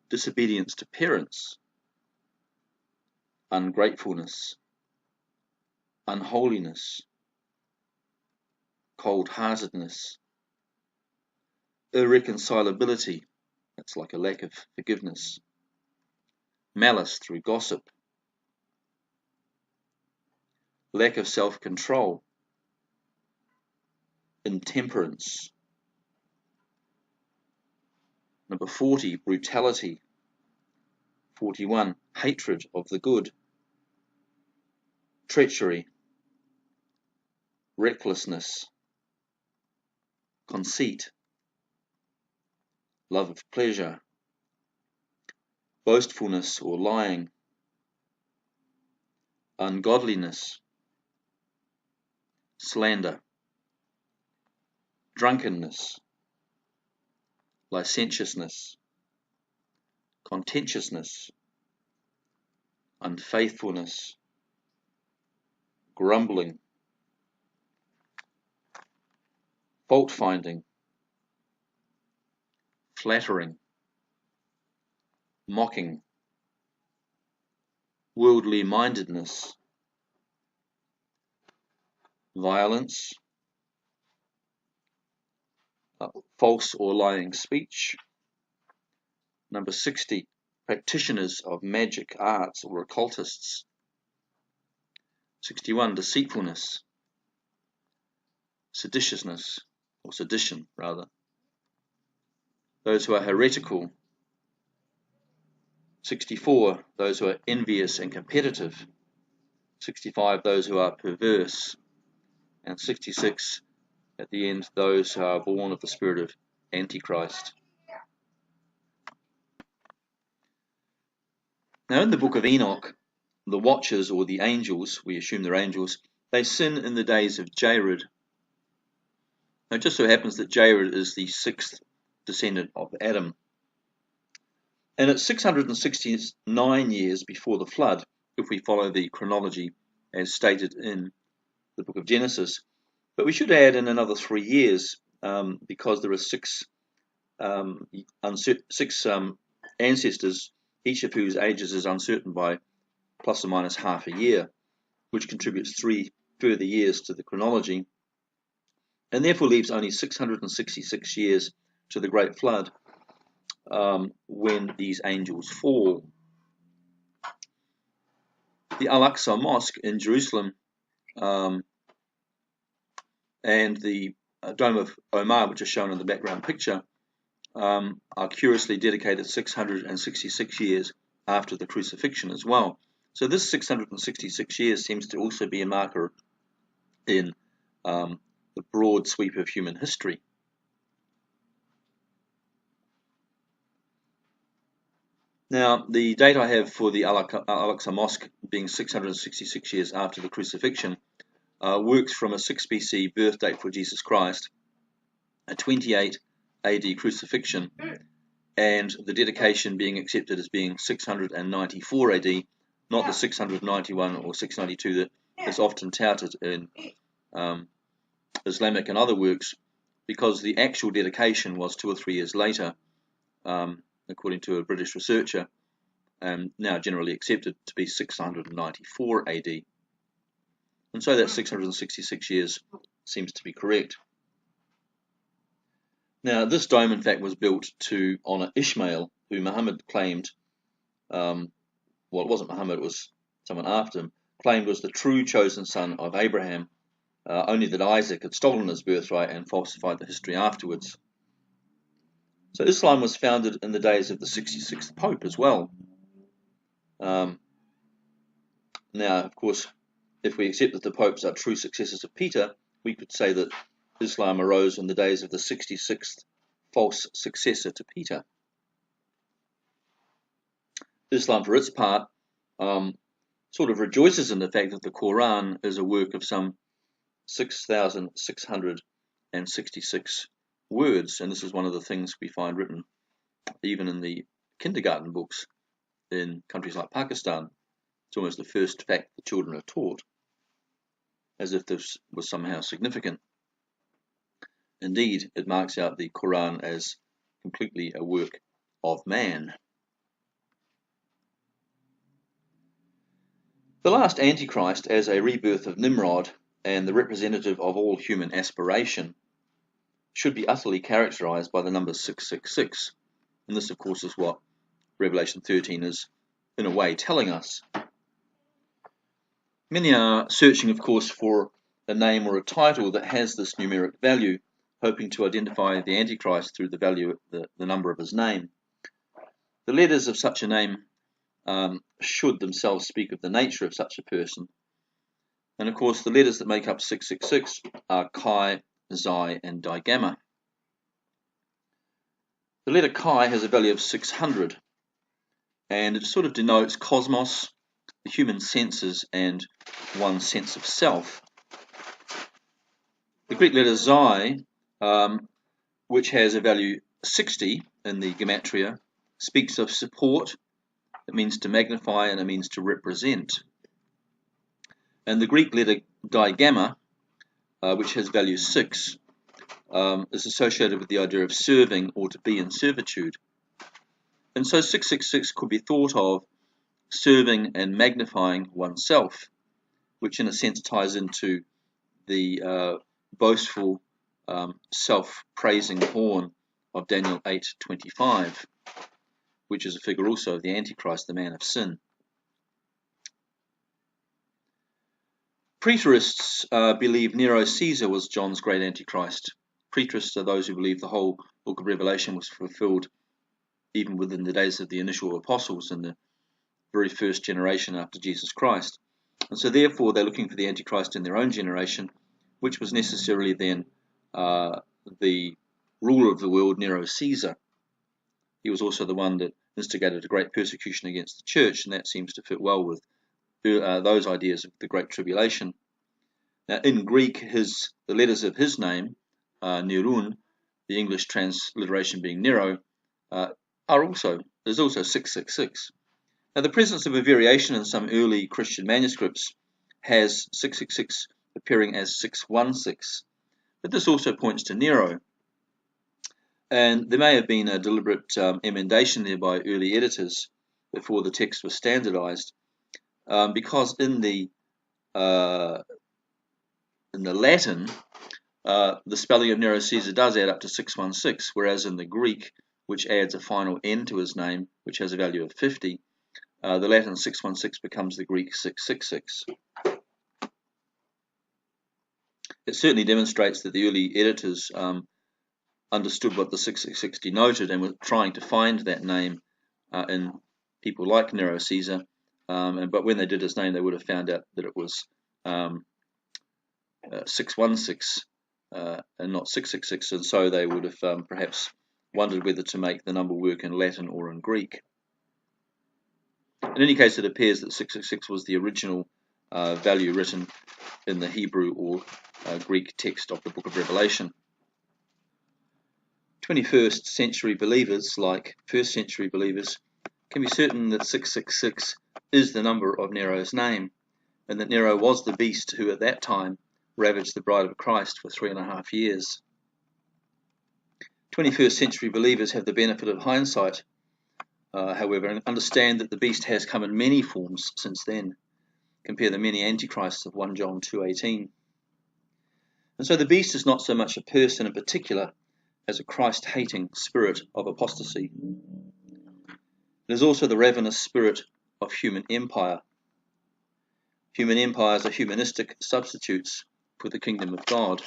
disobedience to parents, ungratefulness, unholiness, cold-heartedness, irreconcilability, that's like a lack of forgiveness, malice through gossip, lack of self-control, intemperance. Number 40, brutality. 41, hatred of the good, treachery, recklessness, conceit, love of pleasure, boastfulness or lying, ungodliness, slander, drunkenness, licentiousness, contentiousness, unfaithfulness, grumbling, fault-finding, flattering, mocking, worldly mindedness, violence, false or lying speech. Number 60, practitioners of magic arts or occultists. 61, deceitfulness, seditiousness, or sedition rather. Those who are heretical. 64, those who are envious and competitive. 65, those who are perverse. And 66, at the end, those who are born of the spirit of Antichrist. Now in the book of Enoch, the watchers, or the angels, we assume they're angels, they sin in the days of Jared. Now it just so happens that Jared is the 6th descendant of Adam. And it's 669 years before the flood, if we follow the chronology as stated in the book of Genesis. But we should add in another 3 years, because there are six ancestors, each of whose ages is uncertain by plus or minus half a year, which contributes 3 further years to the chronology, and therefore leaves only 666 years to the Great Flood, when these angels fall. The Al-Aqsa Mosque in Jerusalem and the Dome of Omar, which is shown in the background picture, are curiously dedicated 666 years after the crucifixion as well. So this 666 years seems to also be a marker in the broad sweep of human history. Now, the date I have for the Al-Aqsa Mosque being 666 years after the crucifixion works from a 6 BC birth date for Jesus Christ, a 28 AD crucifixion, and the dedication being accepted as being 694 AD, not the 691 or 692 that is often touted in Islamic and other works, because the actual dedication was 2 or 3 years later, according to a British researcher, and now generally accepted to be 694 AD. And so that 666 years seems to be correct. Now, this dome, in fact, was built to honour Ishmael, who Muhammad claimed, well, it wasn't Muhammad, it was someone after him, claimed was the true chosen son of Abraham, only that Isaac had stolen his birthright and falsified the history afterwards. So Islam was founded in the days of the 66th Pope as well. Now, of course, if we accept that the popes are true successors of Peter, we could say that Islam arose in the days of the 66th false successor to Peter. Islam, for its part, sort of rejoices in the fact that the Quran is a work of some 6,666 words, and this is one of the things we find written even in the kindergarten books in countries like Pakistan. It's almost the first fact the children are taught, as if this was somehow significant. Indeed, it marks out the Quran as completely a work of man. The last Antichrist, as a rebirth of Nimrod and the representative of all human aspiration, should be utterly characterized by the number 666. And this, of course, is what Revelation 13 is, in a way, telling us. Many are searching, of course, for a name or a title that has this numeric value, hoping to identify the Antichrist through the value, the number of his name. The letters of such a name should themselves speak of the nature of such a person. And of course, the letters that make up 666 are Chi, Xi, and Digamma. The letter Chi has a value of 600, and it sort of denotes cosmos, the human senses, and one's sense of self. The Greek letter Xi, which has a value 60 in the gematria, speaks of support. It means to magnify and it means to represent. And the Greek letter Digamma, which has value 6, is associated with the idea of serving or to be in servitude. And so 666 could be thought of serving and magnifying oneself, which in a sense ties into the boastful, self-praising horn of Daniel 8:25, which is a figure also of the Antichrist, the man of sin. Preterists believe Nero Caesar was John's great Antichrist. Preterists are those who believe the whole book of Revelation was fulfilled even within the days of the initial apostles in the very first generation after Jesus Christ. And so therefore they're looking for the Antichrist in their own generation, which was necessarily then the ruler of the world, Nero Caesar. He was also the one that instigated a great persecution against the church, and that seems to fit well with those ideas of the Great Tribulation. Now, in Greek, the letters of his name, Nerun, the English transliteration being Nero, there's also 666. Now, the presence of a variation in some early Christian manuscripts has 666 appearing as 616, but this also points to Nero. And there may have been a deliberate emendation there by early editors before the text was standardized, because in the Latin, the spelling of Nero Caesar does add up to 616, whereas in the Greek, which adds a final N to his name, which has a value of 50, the Latin 616 becomes the Greek 666. It certainly demonstrates that the early editors understood what the 666 denoted and were trying to find that name in people like Nero Caesar, but when they did his name, they would have found out that it was 616 and not 666, and so they would have perhaps wondered whether to make the number work in Latin or in Greek. In any case, it appears that 666 was the original value written in the Hebrew or Greek text of the book of Revelation. 21st century believers, like first century believers, can be certain that 666 is the number of Nero's name, and that Nero was the beast who at that time ravaged the bride of Christ for 3.5 years. 21st century believers have the benefit of hindsight, however, and understand that the beast has come in many forms since then. Compare the many antichrists of 1 John 2:18. And so the beast is not so much a person in particular as a Christ-hating spirit of apostasy. It is also the ravenous spirit of human empire. Human empires are humanistic substitutes for the kingdom of God.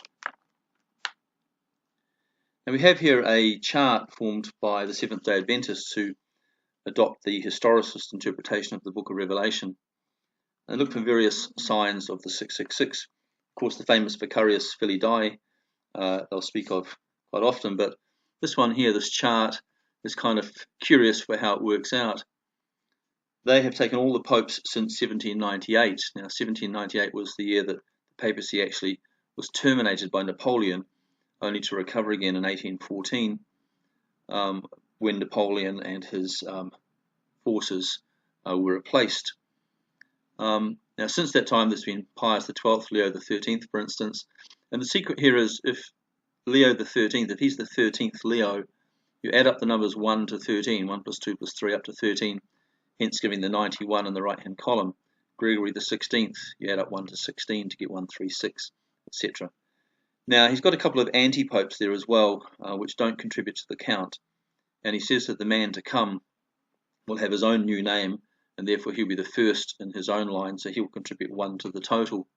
And we have here a chart formed by the Seventh-day Adventists who adopt the historicist interpretation of the book of Revelation and look for various signs of the 666. Of course, the famous Vicarius Filii, they'll speak of quite often, but this one here, this chart, is kind of curious for how it works out. They have taken all the popes since 1798. Now, 1798 was the year that the papacy actually was terminated by Napoleon, only to recover again in 1814, when Napoleon and his forces were replaced. Now, since that time, there's been Pius XII, Leo XIII, for instance, and the secret here is if Leo XIII, if he's the 13th Leo, you add up the numbers 1 to 13, 1 plus 2 plus 3 up to 13, hence giving the 91 in the right-hand column. Gregory XVI, you add up 1 to 16 to get 136, etc. Now, he's got a couple of anti-popes there as well, which don't contribute to the count, and he says that the man to come will have his own new name and therefore he'll be the first in his own line, so he'll contribute 1 to the total.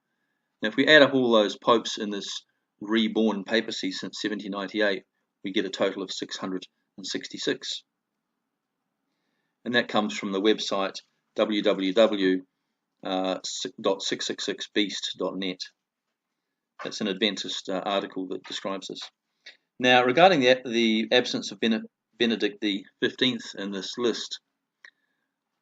Now, if we add up all those popes in this reborn papacy since 1798, we get a total of 666. And that comes from the website www.666beast.net. That's an Adventist article that describes this. Now, regarding the absence of Benedict XV in this list,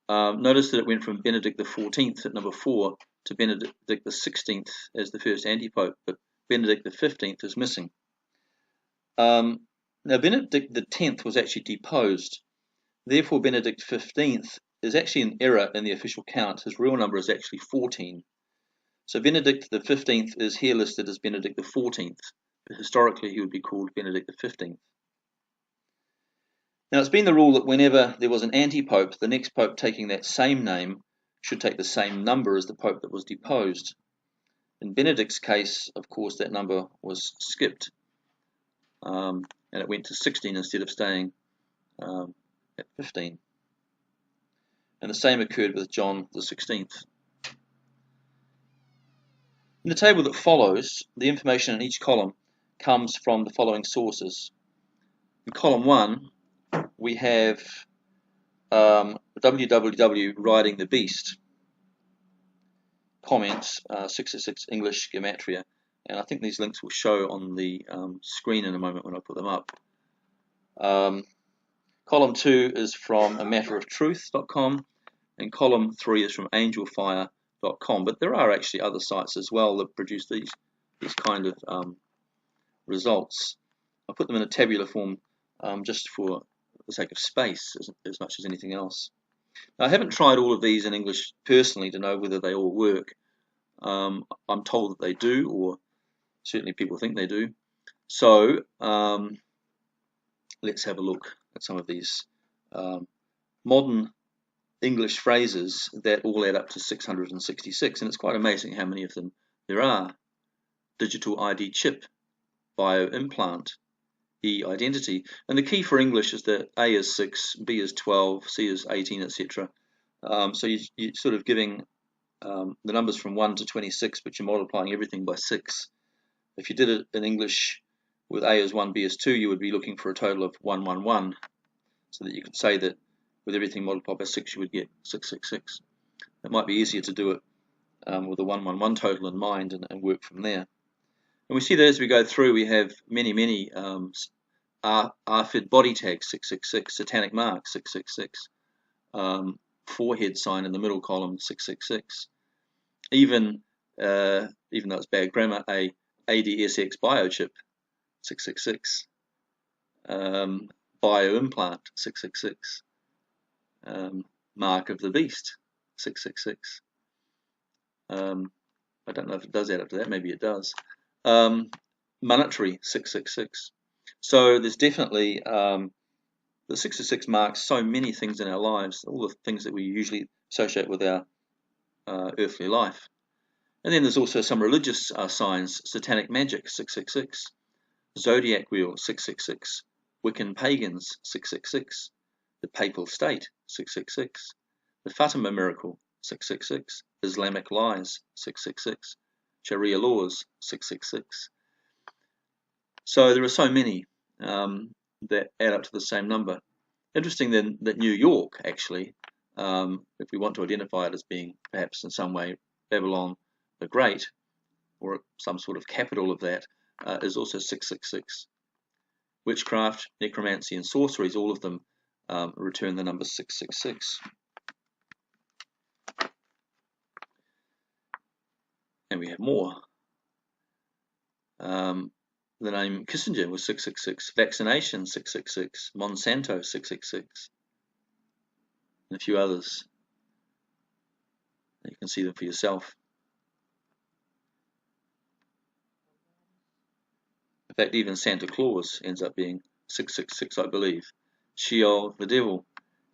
notice that it went from Benedict XIV at number 4 to Benedict XVI as the first antipope, but Benedict XV is missing. Now, Benedict X was actually deposed. Therefore, Benedict XV is actually an error in the official count. His real number is actually 14. So Benedict XV is here listed as Benedict XIV, but historically he would be called Benedict XV. Now, it's been the rule that whenever there was an anti-pope, the next pope taking that same name should take the same number as the pope that was deposed. In Benedict's case, of course, that number was skipped, and it went to 16 instead of staying at 15. And the same occurred with John the 16th. In the table that follows, the information in each column comes from the following sources. In column 1, we have www Riding the Beast, comments, 666 English Gematria, and I think these links will show on the screen in a moment when I put them up. Column 2 is from a matteroftruth.com, and column 3 is from angelfire.com, but there are actually other sites as well that produce these kind of results. I put them in a tabular form just for the sake of space as much as anything else. Now, I haven't tried all of these in English personally to know whether they all work. I'm told that they do, or certainly people think they do. So let's have a look at some of these modern English phrases that all add up to 666, and it's quite amazing how many of them there are. Digital ID chip, bioimplant, e-identity, and the key for English is that A is 6, B is 12, C is 18, etc. So you're sort of giving the numbers from 1 to 26, but you're multiplying everything by 6. If you did it in English with A as 1, B as 2, you would be looking for a total of 111, so that you could say that with everything multiplied by 6, you would get 666. It might be easier to do it with a 111 total in mind and work from there. And we see that as we go through, we have many ARFID body tags, 666, satanic mark, 666, forehead sign in the middle column, 666. Even though it's bad grammar, a ADSX biochip, 666. Bioimplant, 666. Mark of the beast, 666. I don't know if it does add up to that, maybe it does. Monetary, 666. So there's definitely, the 666 marks so many things in our lives, all the things that we usually associate with our earthly life. And then there's also some religious signs, satanic magic, 666. Zodiac wheel, 666. Wiccan pagans, 666. The papal state, 666. The Fatima miracle, 666. Islamic lies, 666. Sharia laws, 666. So there are so many that add up to the same number. Interesting then that New York actually, if we want to identify it as being perhaps in some way Babylon the Great, or some sort of capital of that, is also 666. Witchcraft, necromancy and sorceries, all of them return the number 666. And we have more. The name Kissinger was 666, vaccination 666, Monsanto 666, and a few others. You can see them for yourself. In fact, even Santa Claus ends up being 666, I believe. Sheol, the devil,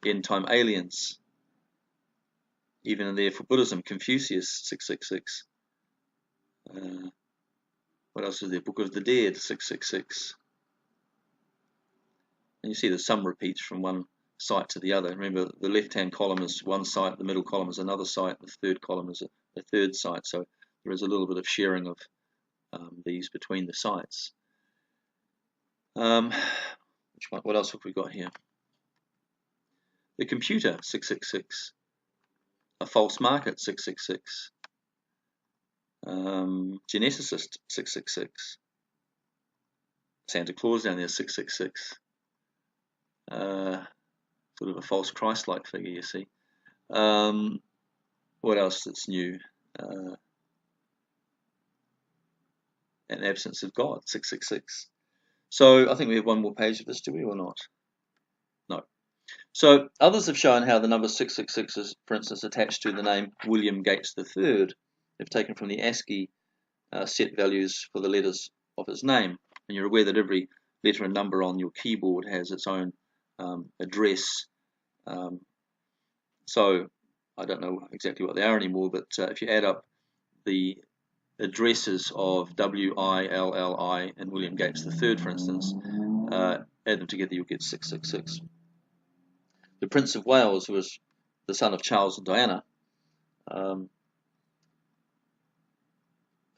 end time aliens. Even in there for Buddhism, Confucius 666. What else is there? Book of the Dead 666. And you see there's some repeats from one site to the other. Remember, the left-hand column is one site, the middle column is another site, the third column is a third site. So there is a little bit of sharing of these between the sites. What else have we got here? The computer 666, a false market 666, geneticist 666, Santa Claus down there 666, sort of a false Christ-like figure, you see. What else that's new? An absence of God 666. So I think we have one more page of this, do we, or not? No. So others have shown how the number 666 is, for instance, attached to the name William Gates III, if taken from the ASCII set values for the letters of his name. And you're aware that every letter and number on your keyboard has its own address. So I don't know exactly what they are anymore, but if you add up the addresses of W-I-L-L-I and William Gates III, for instance, add them together, you'll get 666. The Prince of Wales, who was the son of Charles and Diana,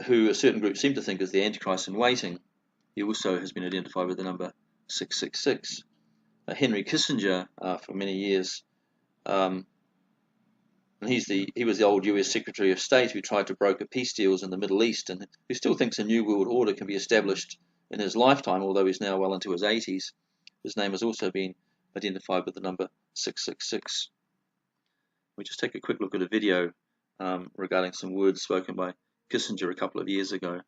who a certain group seem to think is the Antichrist in waiting, he also has been identified with the number 666. Henry Kissinger, for many years, and he was the old US Secretary of State who tried to broker peace deals in the Middle East, and who still thinks a new world order can be established in his lifetime, although he's now well into his 80s. His name has also been identified with the number 666. We just take a quick look at a video regarding some words spoken by Kissinger a couple of years ago.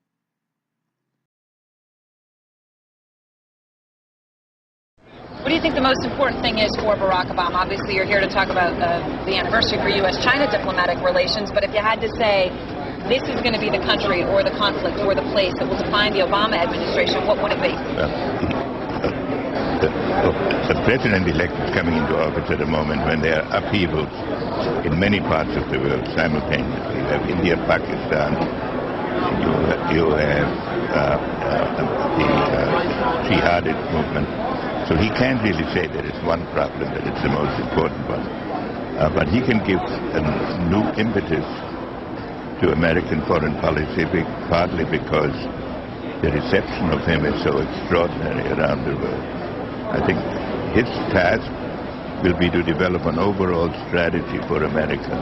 What do you think the most important thing is for Barack Obama? Obviously, you're here to talk about the anniversary for U.S.-China diplomatic relations, but if you had to say this is going to be the country or the conflict or the place that will define the Obama administration, what would it be? The president-elect is coming into office at a moment when there are upheavals in many parts of the world simultaneously. You have India, Pakistan, you have the jihadist movement. So he can't really say there is one problem that it's the most important one. But he can give a new impetus to American foreign policy, partly because the reception of him is so extraordinary around the world. I think his task will be to develop an overall strategy for America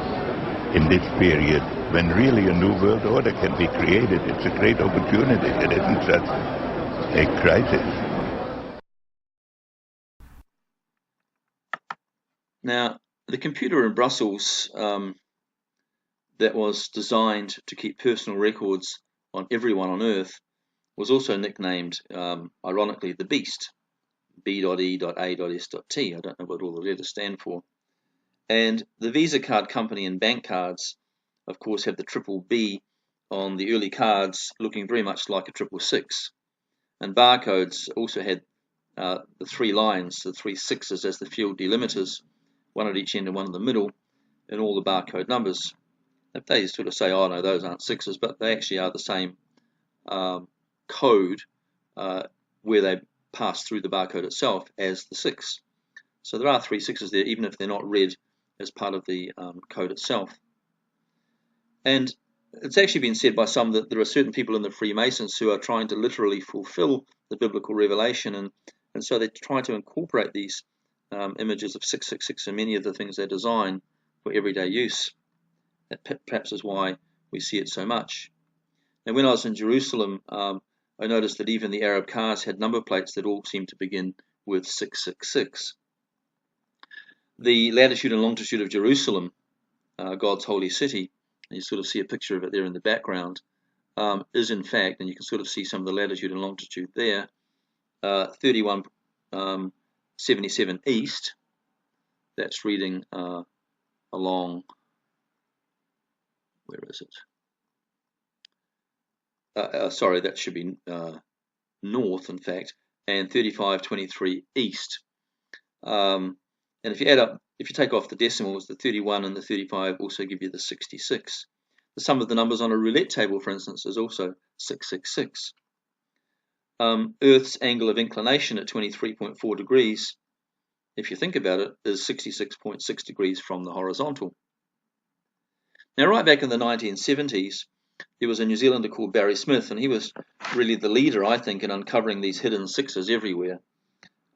in this period when really a new world order can be created. It's a great opportunity. It isn't such a crisis. Now, the computer in Brussels that was designed to keep personal records on everyone on Earth was also nicknamed, ironically, the Beast, B.E.A.S.T. I don't know what all the letters stand for. And the Visa card company and bank cards, of course, have the triple B on the early cards, looking very much like a 666. And barcodes also had the three lines, the 3 sixes as the field delimiters, one at each end and one in the middle, and all the barcode numbers. If they sort of say, oh no, those aren't sixes, but they actually are the same code where they pass through the barcode itself as the 6. So there are 3 sixes there, even if they're not read as part of the code itself. And it's actually been said by some that there are certain people in the Freemasons who are trying to literally fulfill the biblical revelation, and so they try to incorporate these images of 666 and many of the things they design for everyday use. That perhaps is why we see it so much. And when I was in Jerusalem, I noticed that even the Arab cars had number plates that all seemed to begin with 666. The latitude and longitude of Jerusalem, God's holy city, and you sort of see a picture of it there in the background, is in fact, and you can sort of see some of the latitude and longitude there, 3177 east. That's reading along, where is it? Sorry, that should be north, in fact, and 3523 east. And if you add up, if you take off the decimals, the 31 and the 35 also give you the 66. The sum of the numbers on a roulette table, for instance, is also 666. Earth's angle of inclination at 23.4 degrees if you think about it, is 66.6 degrees from the horizontal. Now, right back in the 1970s, there was a New Zealander called Barry Smith, and he was really the leader, I think, in uncovering these hidden sixes everywhere,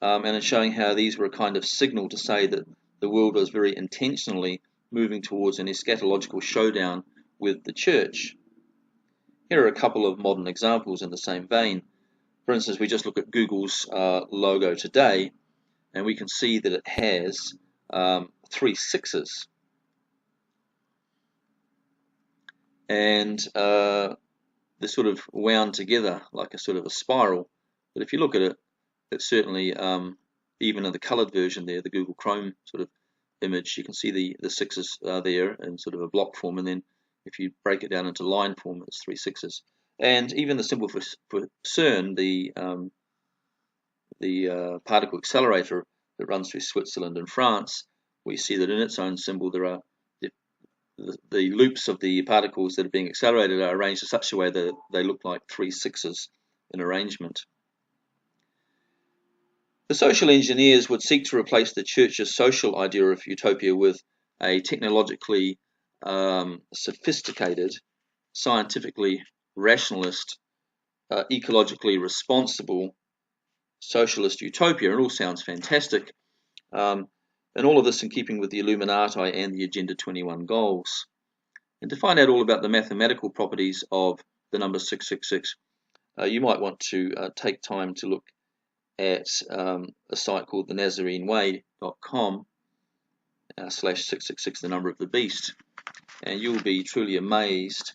and in showing how these were a kind of signal to say that the world was very intentionally moving towards an eschatological showdown with the church. Here are a couple of modern examples in the same vein. For instance, we just look at Google's logo today, and we can see that it has 3 sixes. And they're sort of wound together like a sort of a spiral. But if you look at it, it's certainly, even in the colored version there, the Google Chrome sort of image, you can see the sixes there in sort of a block form, and then if you break it down into line form, it's 3 sixes. And even the symbol for CERN, the particle accelerator that runs through Switzerland and France, we see that in its own symbol there are the loops of the particles that are being accelerated are arranged in such a way that they look like 3 sixes in arrangement. The social engineers would seek to replace the church's social idea of utopia with a technologically sophisticated, scientifically rationalist, ecologically responsible socialist utopia. It all sounds fantastic, and all of this in keeping with the Illuminati and the Agenda 21 goals. And to find out all about the mathematical properties of the number 666, you might want to take time to look at a site called thenazareneway.com /666, the number of the beast, and you'll be truly amazed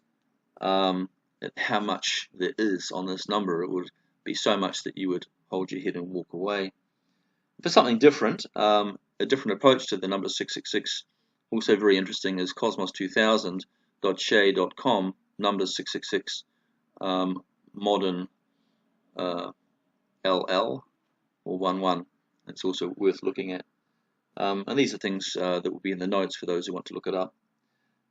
at how much there is on this number. It would be so much that you would hold your head and walk away. For something different, a different approach to the number 666, also very interesting, is cosmos2000.shay.com, number 666, modern LL or 11. It's also worth looking at. And these are things that will be in the notes for those who want to look it up.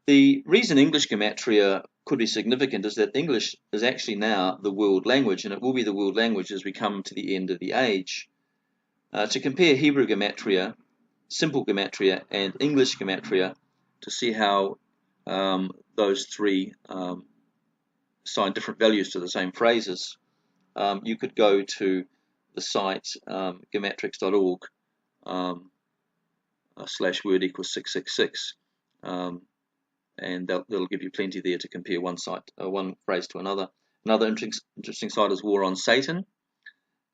The reason English gematria could be significant is that English is actually now the world language, and it will be the world language as we come to the end of the age. To compare Hebrew gematria, simple gematria, and English gematria to see how those three assign different values to the same phrases, you could go to the site gematrix.org /word equals 666, and they'll give you plenty there to compare one phrase to another. Another interesting site is War on Satan,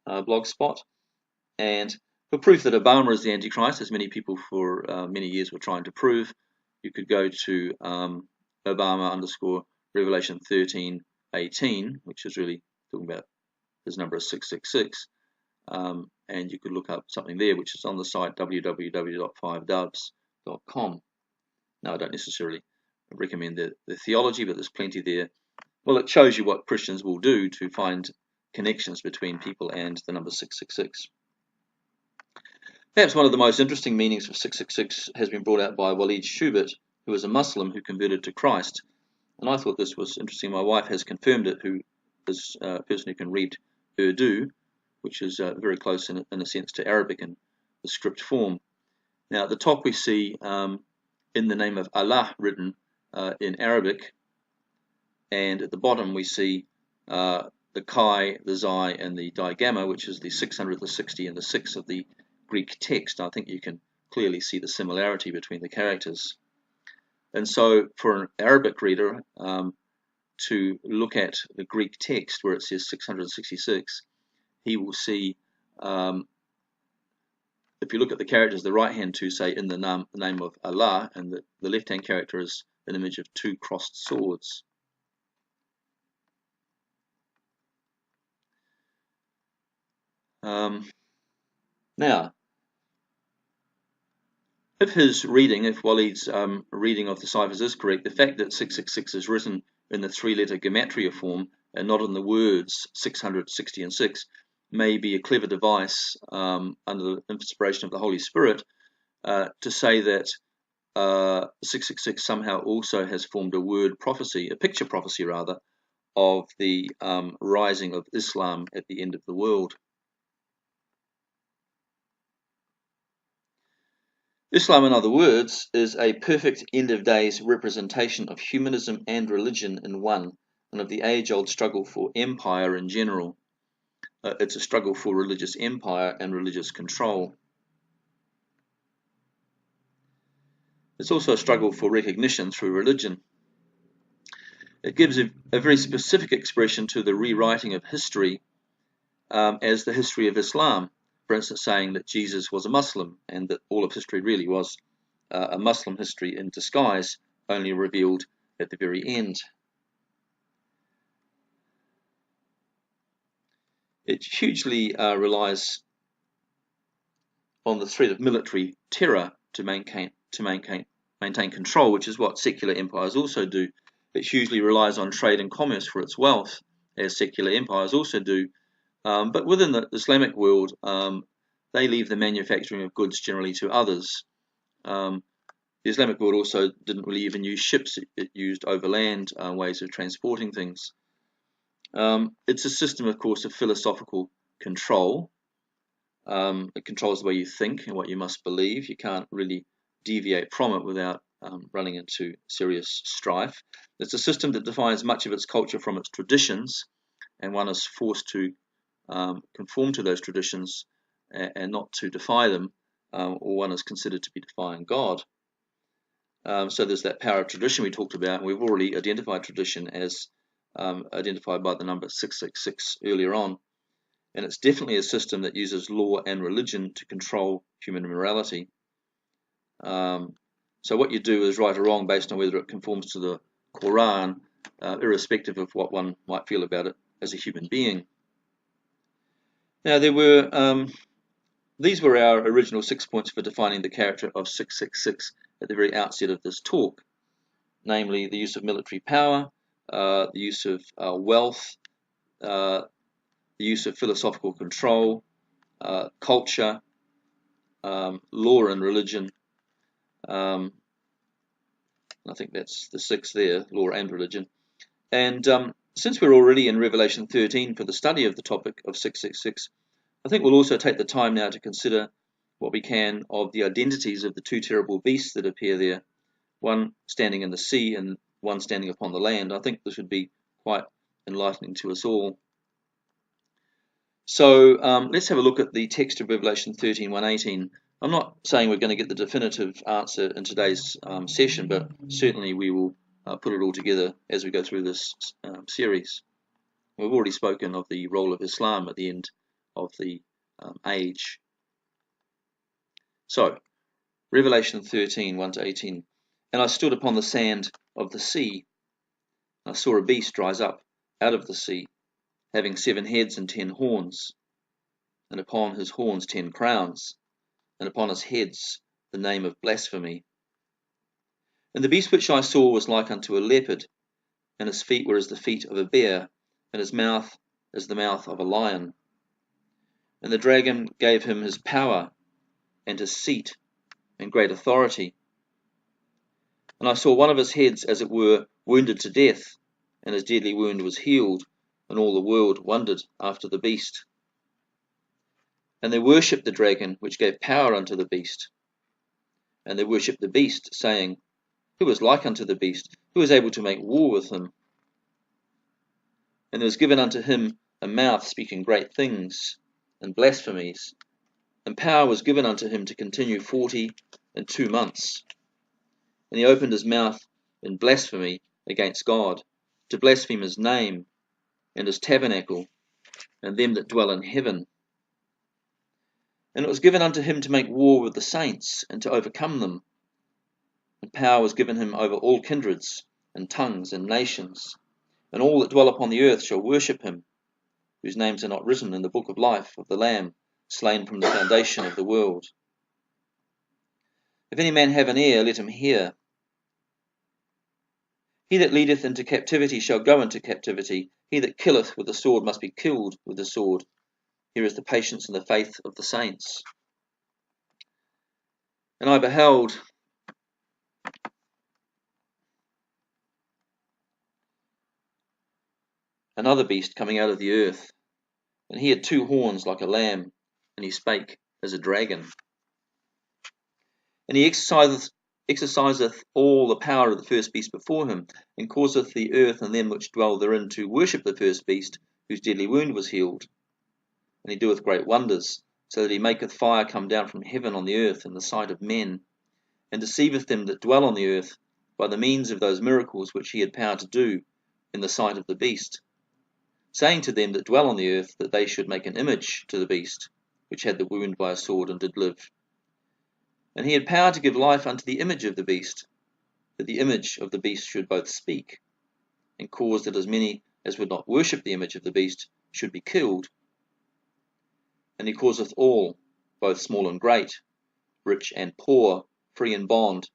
blogspot. And for proof that Obama is the Antichrist, as many people for many years were trying to prove, you could go to Obama_Revelation 13:18, which is really talking about his number is 666, and you could look up something there, which is on the site www.5doves.com. Now, I don't necessarily recommend the theology, but there's plenty there. Well, it shows you what Christians will do to find connections between people and the number 666. Perhaps one of the most interesting meanings of 666 has been brought out by Walid Schubert, who was a Muslim who converted to Christ. And I thought this was interesting. My wife has confirmed it, who is a person who can read Urdu, which is very close in a sense to Arabic in the script form. Now, at the top we see in the name of Allah written in Arabic, and at the bottom we see the Chi, the Xi, and the Digamma, which is the 600, the 60, and the 6 of the Greek text. I think you can clearly see the similarity between the characters. And so for an Arabic reader to look at the Greek text where it says 666, he will see, if you look at the characters, the right-hand two say in the name of Allah, and the left-hand character is an image of 2 crossed swords. Now, if Walid's reading of the ciphers is correct, the fact that 666 is written in the 3-letter gematria form and not in the words 600, 60, and 6 may be a clever device under the inspiration of the Holy Spirit to say that 666 somehow also has formed a word prophecy, a picture prophecy rather, of the rising of Islam at the end of the world. Islam, in other words, is a perfect end of days representation of humanism and religion in one, and of the age-old struggle for empire in general. It's a struggle for religious empire and religious control. It's also a struggle for recognition through religion. It gives a very specific expression to the rewriting of history as the history of Islam. For instance, saying that Jesus was a Muslim and that all of history really was a Muslim history in disguise, only revealed at the very end. It hugely relies on the threat of military terror to maintain control, which is what secular empires also do. It hugely relies on trade and commerce for its wealth, as secular empires also do. But within the Islamic world, they leave the manufacturing of goods generally to others. The Islamic world also didn't really even use ships. It used overland ways of transporting things. It's a system, of course, of philosophical control. It controls the way you think and what you must believe. You can't really deviate from it without running into serious strife. It's a system that defines much of its culture from its traditions, and one is forced to conform to those traditions and not to defy them, or one is considered to be defying God. So there's that power of tradition we talked about, and we've already identified tradition as identified by the number 666 earlier on. And it's definitely a system that uses law and religion to control human morality. So what you do is right or wrong based on whether it conforms to the Quran, irrespective of what one might feel about it as a human being. Now, these were our original 6 points for defining the character of 666 at the very outset of this talk, namely the use of military power, the use of wealth, the use of philosophical control, culture, law and religion. I think that's the 6 there, law and religion. And since we're already in Revelation 13 for the study of the topic of 666, I think we'll also take the time now to consider what we can of the identities of the two terrible beasts that appear there, one standing in the sea and one standing upon the land. I think this would be quite enlightening to us all. So let's have a look at the text of Revelation 13:1-18. I'm not saying we're going to get the definitive answer in today's session, but certainly we will put it all together as we go through this series. We've already spoken of the role of Islam at the end of the age. So, Revelation 13:1-18. And I stood upon the sand of the sea, and I saw a beast rise up out of the sea, having 7 heads and 10 horns, and upon his horns 10 crowns, and upon his heads the name of blasphemy. And the beast which I saw was like unto a leopard, and his feet were as the feet of a bear, and his mouth as the mouth of a lion. And the dragon gave him his power, and his seat, and great authority. And I saw one of his heads, as it were, wounded to death, and his deadly wound was healed, and all the world wondered after the beast. And they worshipped the dragon, which gave power unto the beast. And they worshipped the beast, saying, Who is like unto the beast? Who is able to make war with him? And there was given unto him a mouth speaking great things, and blasphemies. And power was given unto him to continue 42 months. And he opened his mouth in blasphemy against God, to blaspheme his name, and his tabernacle, and them that dwell in heaven. And it was given unto him to make war with the saints, and to overcome them. And power was given him over all kindreds, and tongues, and nations. And all that dwell upon the earth shall worship him, whose names are not written in the book of life of the Lamb, slain from the foundation of the world. If any man have an ear, let him hear. He that leadeth into captivity shall go into captivity. He that killeth with the sword must be killed with the sword. Here is the patience and the faith of the saints. And I beheld another beast coming out of the earth, and he had 2 horns like a lamb, and he spake as a dragon. And he exerciseth all the power of the first beast before him, and causeth the earth and them which dwell therein to worship the first beast, whose deadly wound was healed. And he doeth great wonders, so that he maketh fire come down from heaven on the earth in the sight of men, and deceiveth them that dwell on the earth by the means of those miracles which he had power to do in the sight of the beast, saying to them that dwell on the earth that they should make an image to the beast, which had the wound by a sword and did live. And he had power to give life unto the image of the beast, that the image of the beast should both speak, and cause that as many as would not worship the image of the beast should be killed. And he causeth all, both small and great, rich and poor, free and bond,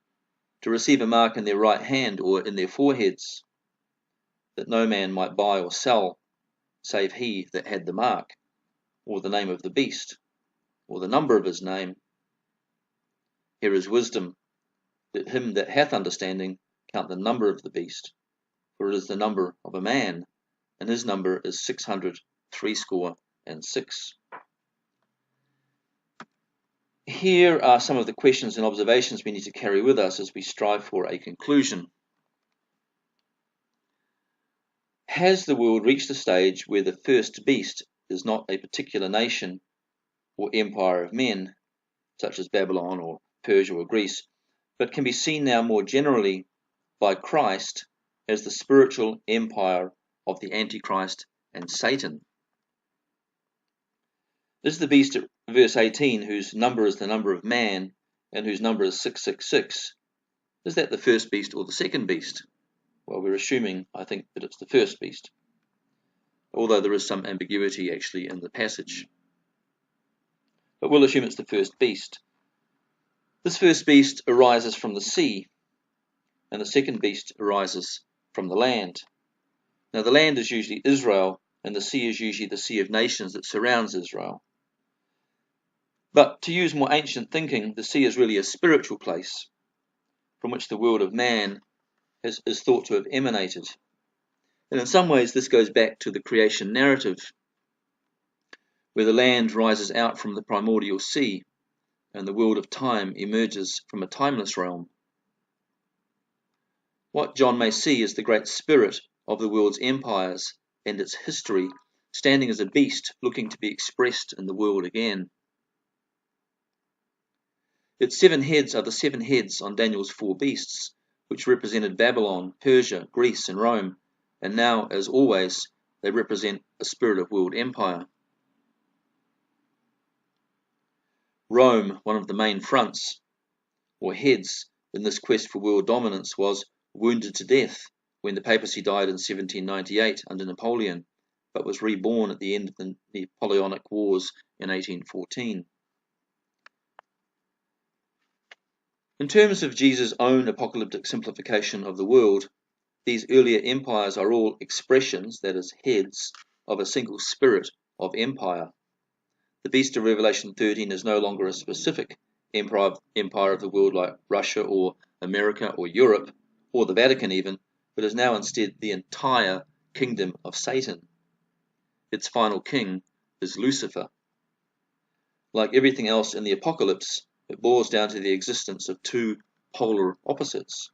to receive a mark in their right hand or in their foreheads, that no man might buy or sell, save he that had the mark, or the name of the beast, or the number of his name. Here is wisdom. Let him that hath understanding count the number of the beast, for it is the number of a man, and his number is 666. Here are some of the questions and observations we need to carry with us as we strive for a conclusion. Has the world reached a stage where the first beast is not a particular nation or empire of men, such as Babylon or Persia or Greece, but can be seen now more generally by Christ as the spiritual empire of the Antichrist and Satan? Is the beast at verse 18, whose number is the number of man and whose number is 666, is that the first beast or the second beast? Well, we're assuming, I think, that it's the first beast, although there is some ambiguity actually in the passage. But we'll assume it's the first beast. This first beast arises from the sea, and the second beast arises from the land. Now, the land is usually Israel, and the sea is usually the sea of nations that surrounds Israel. But to use more ancient thinking, the sea is really a spiritual place from which the world of man is thought to have emanated. And in some ways, this goes back to the creation narrative, where the land rises out from the primordial sea, and the world of time emerges from a timeless realm. What John may see is the great spirit of the world's empires and its history, standing as a beast looking to be expressed in the world again. Its 7 heads are the 7 heads on Daniel's 4 beasts, which represented Babylon, Persia, Greece, and Rome, and now, as always, they represent a spirit of world empire. Rome, one of the main fronts, or heads, in this quest for world dominance, was wounded to death when the papacy died in 1798 under Napoleon, but was reborn at the end of the Napoleonic Wars in 1814. In terms of Jesus' own apocalyptic simplification of the world, these earlier empires are all expressions, that is, heads, of a single spirit of empire. The beast of Revelation 13 is no longer a specific empire of the world like Russia or America or Europe, or the Vatican even, but is now instead the entire kingdom of Satan. Its final king is Lucifer. Like everything else in the apocalypse, it boils down to the existence of 2 polar opposites.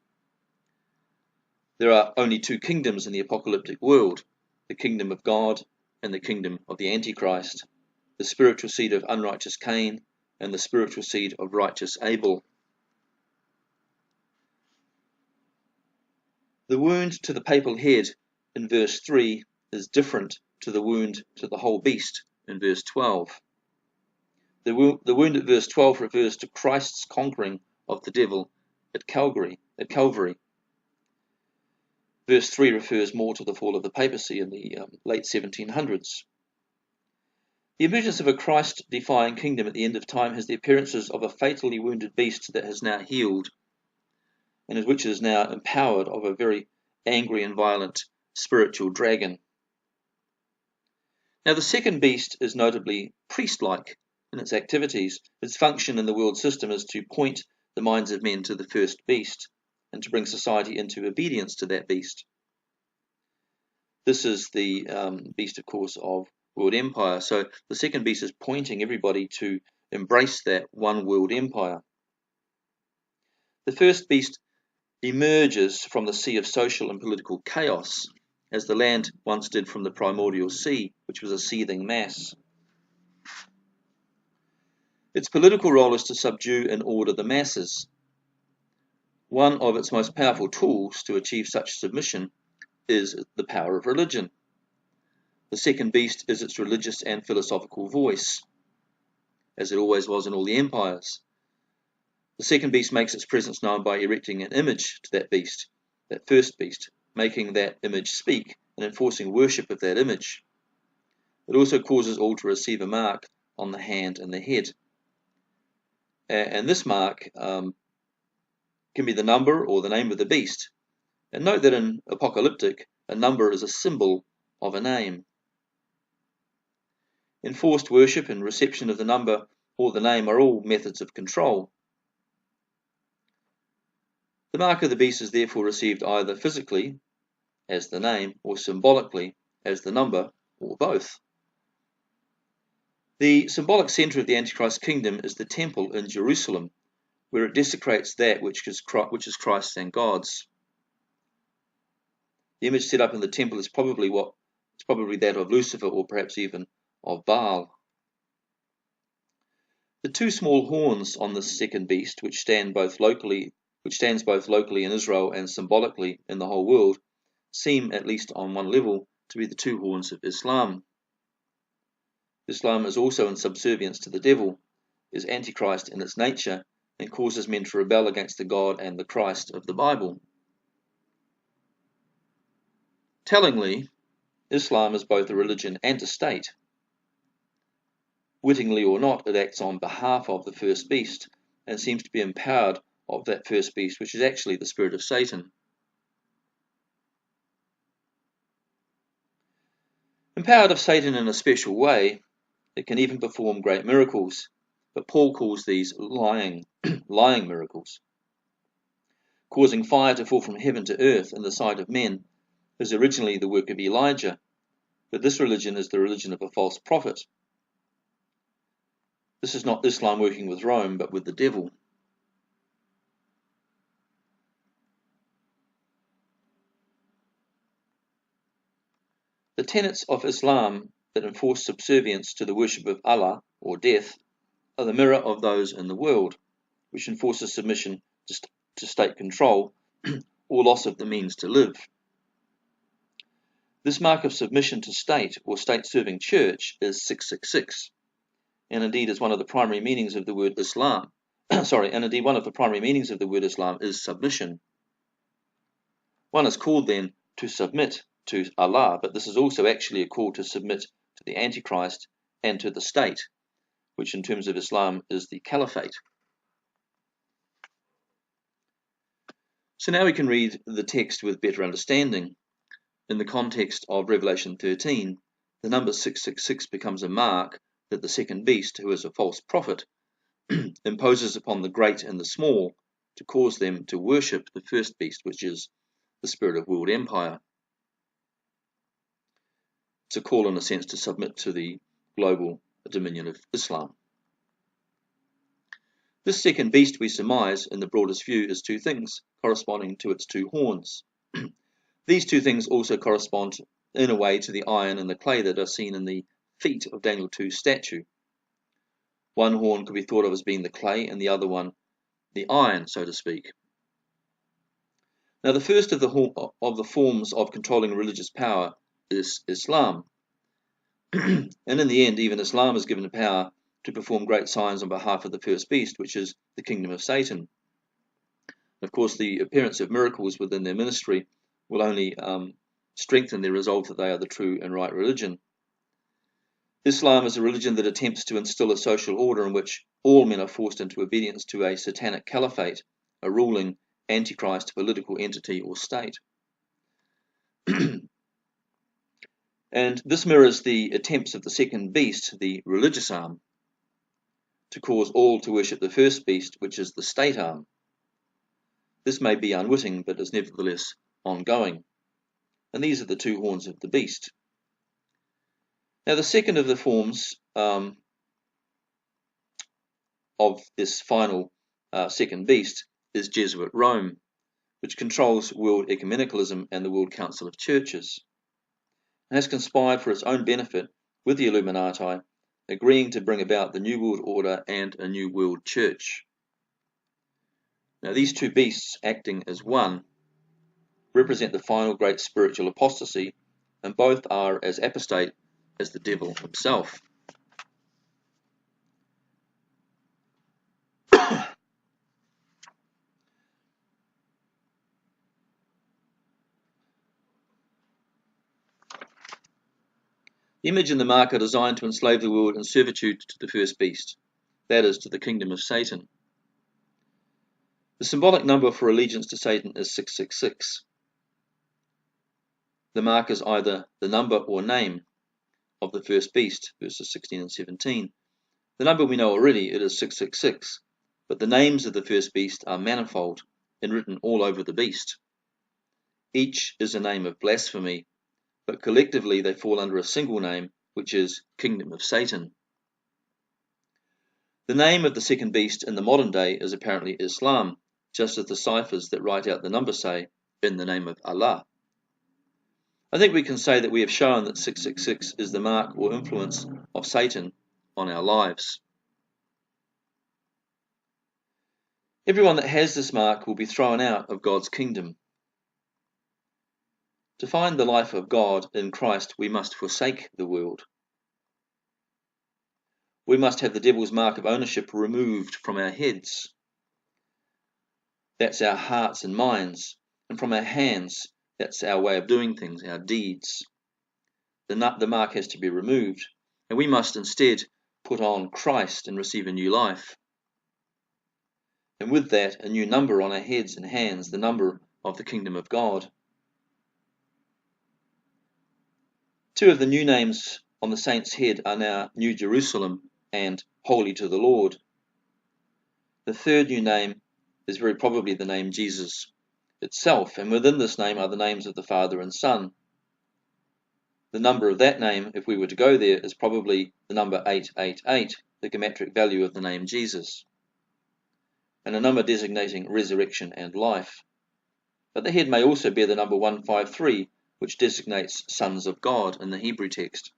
There are only 2 kingdoms in the apocalyptic world, the kingdom of God and the kingdom of the Antichrist, the spiritual seed of unrighteous Cain and the spiritual seed of righteous Abel. The wound to the papal head in verse 3 is different to the wound to the whole beast in verse 12. The wound at verse 12 refers to Christ's conquering of the devil at Calvary. Verse 3 refers more to the fall of the papacy in the late 1700s. The emergence of a Christ-defying kingdom at the end of time has the appearances of a fatally wounded beast that has now healed, and which is now empowered of a very angry and violent spiritual dragon. Now, the second beast is notably priest-like in its activities. Its function in the world system is to point the minds of men to the first beast and to bring society into obedience to that beast. This is the beast, of course, of world empire. So the second beast is pointing everybody to embrace that one world empire. The first beast emerges from the sea of social and political chaos, as the land once did from the primordial sea, which was a seething mass. Its political role is to subdue and order the masses. One of its most powerful tools to achieve such submission is the power of religion. The second beast is its religious and philosophical voice, as it always was in all the empires. The second beast makes its presence known by erecting an image to that beast, that first beast, making that image speak and enforcing worship of that image. It also causes all to receive a mark on the hand and the head. And this mark can be the number or the name of the beast. And note that in Apocalyptic, a number is a symbol of a name. Enforced worship and reception of the number or the name are all methods of control. The mark of the beast is therefore received either physically, as the name, or symbolically, as the number, or both. The symbolic centre of the Antichrist kingdom is the temple in Jerusalem, where it desecrates that which is Christ's and God's. The image set up in the temple is probably that of Lucifer, or perhaps even of Baal. The two small horns on this second beast, which stands both locally in Israel and symbolically in the whole world, seem, at least on one level, to be the two horns of Islam. Islam is also in subservience to the devil, is Antichrist in its nature, and causes men to rebel against the God and the Christ of the Bible. Tellingly, Islam is both a religion and a state. Wittingly or not, it acts on behalf of the first beast and seems to be empowered of that first beast, which is actually the spirit of Satan. Empowered of Satan in a special way, it can even perform great miracles, but Paul calls these lying miracles. Causing fire to fall from heaven to earth in the sight of men is originally the work of Elijah, but this religion is the religion of a false prophet. This is not Islam working with Rome, but with the devil. The tenets of Islam that enforce subservience to the worship of Allah, or death, are the mirror of those in the world, which enforces submission to state control or loss of the means to live. This mark of submission to state or state-serving church is 666, and indeed is one of the primary meanings of the word Islam. One of the primary meanings of the word Islam is submission. One is called then to submit to Allah, but this is also actually a call to submit to the Antichrist and to the state, which in terms of Islam is the caliphate. So now we can read the text with better understanding. In the context of Revelation 13, the number 666 becomes a mark that the second beast, who is a false prophet, imposes upon the great and the small to cause them to worship the first beast, which is the spirit of world empire. It's a call, in a sense, to submit to the global dominion of Islam. This second beast, we surmise, in the broadest view, is two things, corresponding to its two horns. These two things also correspond, in a way, to the iron and the clay that are seen in the feet of Daniel II's statue. One horn could be thought of as being the clay, and the other one the iron, so to speak. Now, the first of the forms of controlling religious power is Islam. And in the end, even Islam is given power to perform great signs on behalf of the first beast, which is the kingdom of Satan. Of course, the appearance of miracles within their ministry will only strengthen their resolve that they are the true and right religion. Islam is a religion that attempts to instill a social order in which all men are forced into obedience to a satanic caliphate, a ruling antichrist political entity or state. And this mirrors the attempts of the second beast, the religious arm, to cause all to worship the first beast, which is the state arm. This may be unwitting, but is nevertheless ongoing. And these are the two horns of the beast. Now, the second of the forms of this final second beast is Jesuit Rome, which controls world ecumenicalism and the World Council of Churches, and has conspired for its own benefit with the Illuminati, agreeing to bring about the New World Order and a New World Church. Now, these two beasts, acting as one, represent the final great spiritual apostasy, and both are as apostate as the devil himself. The image and the mark are designed to enslave the world in servitude to the first beast, that is, to the kingdom of Satan. The symbolic number for allegiance to Satan is 666. The mark is either the number or name of the first beast, verses 16 and 17. The number we know already, it is 666, but the names of the first beast are manifold and written all over the beast. Each is a name of blasphemy, but collectively they fall under a single name, which is Kingdom of Satan. The name of the second beast in the modern day is apparently Islam, just as the ciphers that write out the number say, in the name of Allah. I think we can say that we have shown that 666 is the mark or influence of Satan on our lives. Everyone that has this mark will be thrown out of God's kingdom. To find the life of God in Christ, we must forsake the world. We must have the devil's mark of ownership removed from our heads. That's our hearts and minds. And from our hands, that's our way of doing things, our deeds. The mark has to be removed, and we must instead put on Christ and receive a new life. And with that, a new number on our heads and hands, the number of the kingdom of God. Two of the new names on the saint's head are now New Jerusalem and Holy to the Lord. The third new name is very probably the name Jesus itself, and within this name are the names of the Father and Son. The number of that name, if we were to go there, is probably the number 888, the gematria value of the name Jesus, and a number designating resurrection and life. But the head may also bear the number 153, which designates sons of God in the Hebrew text.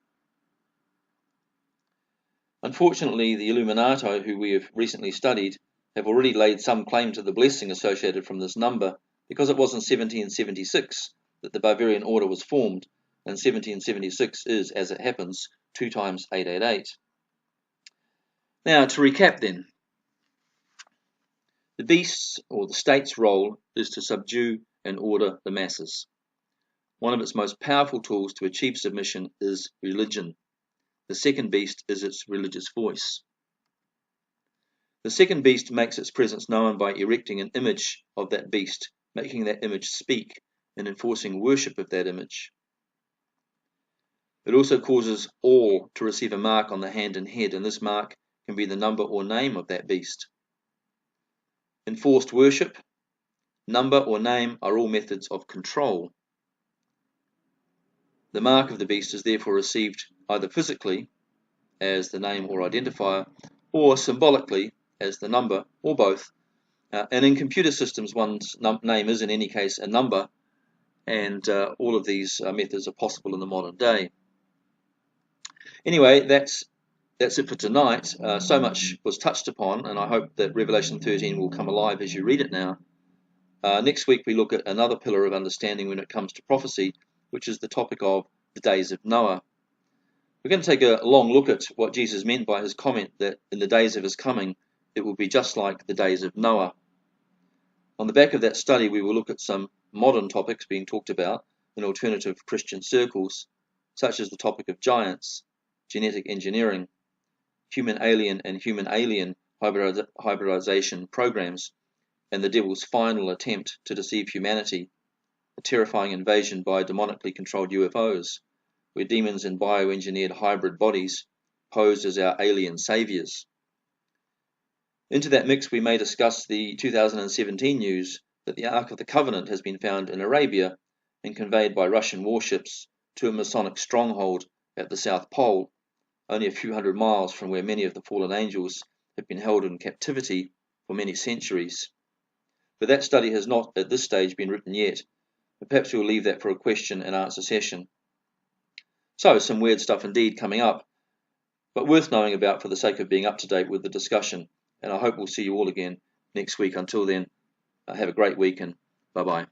Unfortunately, the Illuminati, who we have recently studied, have already laid some claim to the blessing associated from this number, because it was in 1776 that the Bavarian Order was formed, and 1776 is, as it happens, 2 times 888. Now, to recap then, the beast's or the state's role is to subdue and order the masses. One of its most powerful tools to achieve submission is religion. The second beast is its religious voice. The second beast makes its presence known by erecting an image of that beast, making that image speak, and enforcing worship of that image. It also causes all to receive a mark on the hand and head, and this mark can be the number or name of that beast. Enforced worship, number or name are all methods of control. The mark of the beast is therefore received either physically, as the name or identifier, or symbolically, as the number, or both. And in computer systems, one's name is in any case a number, and all of these methods are possible in the modern day. Anyway, that's it for tonight. So much was touched upon, and I hope that Revelation 13 will come alive as you read it now. Next week we look at another pillar of understanding when it comes to prophecy, which is the topic of the days of Noah. We're going to take a long look at what Jesus meant by his comment that in the days of his coming, it will be just like the days of Noah. On the back of that study, we will look at some modern topics being talked about in alternative Christian circles, such as the topic of giants, genetic engineering, human alien and human alien hybridization programs, and the devil's final attempt to deceive humanity, a terrifying invasion by demonically controlled UFOs, where demons and bioengineered hybrid bodies posed as our alien saviors. Into that mix we may discuss the 2017 news that the Ark of the Covenant has been found in Arabia and conveyed by Russian warships to a Masonic stronghold at the South Pole, only a few hundred miles from where many of the fallen angels have been held in captivity for many centuries. But that study has not at this stage been written yet, but perhaps we'll leave that for a question and answer session. So some weird stuff indeed coming up, but worth knowing about for the sake of being up to date with the discussion, and I hope we'll see you all again next week. Until then, have a great week and bye-bye.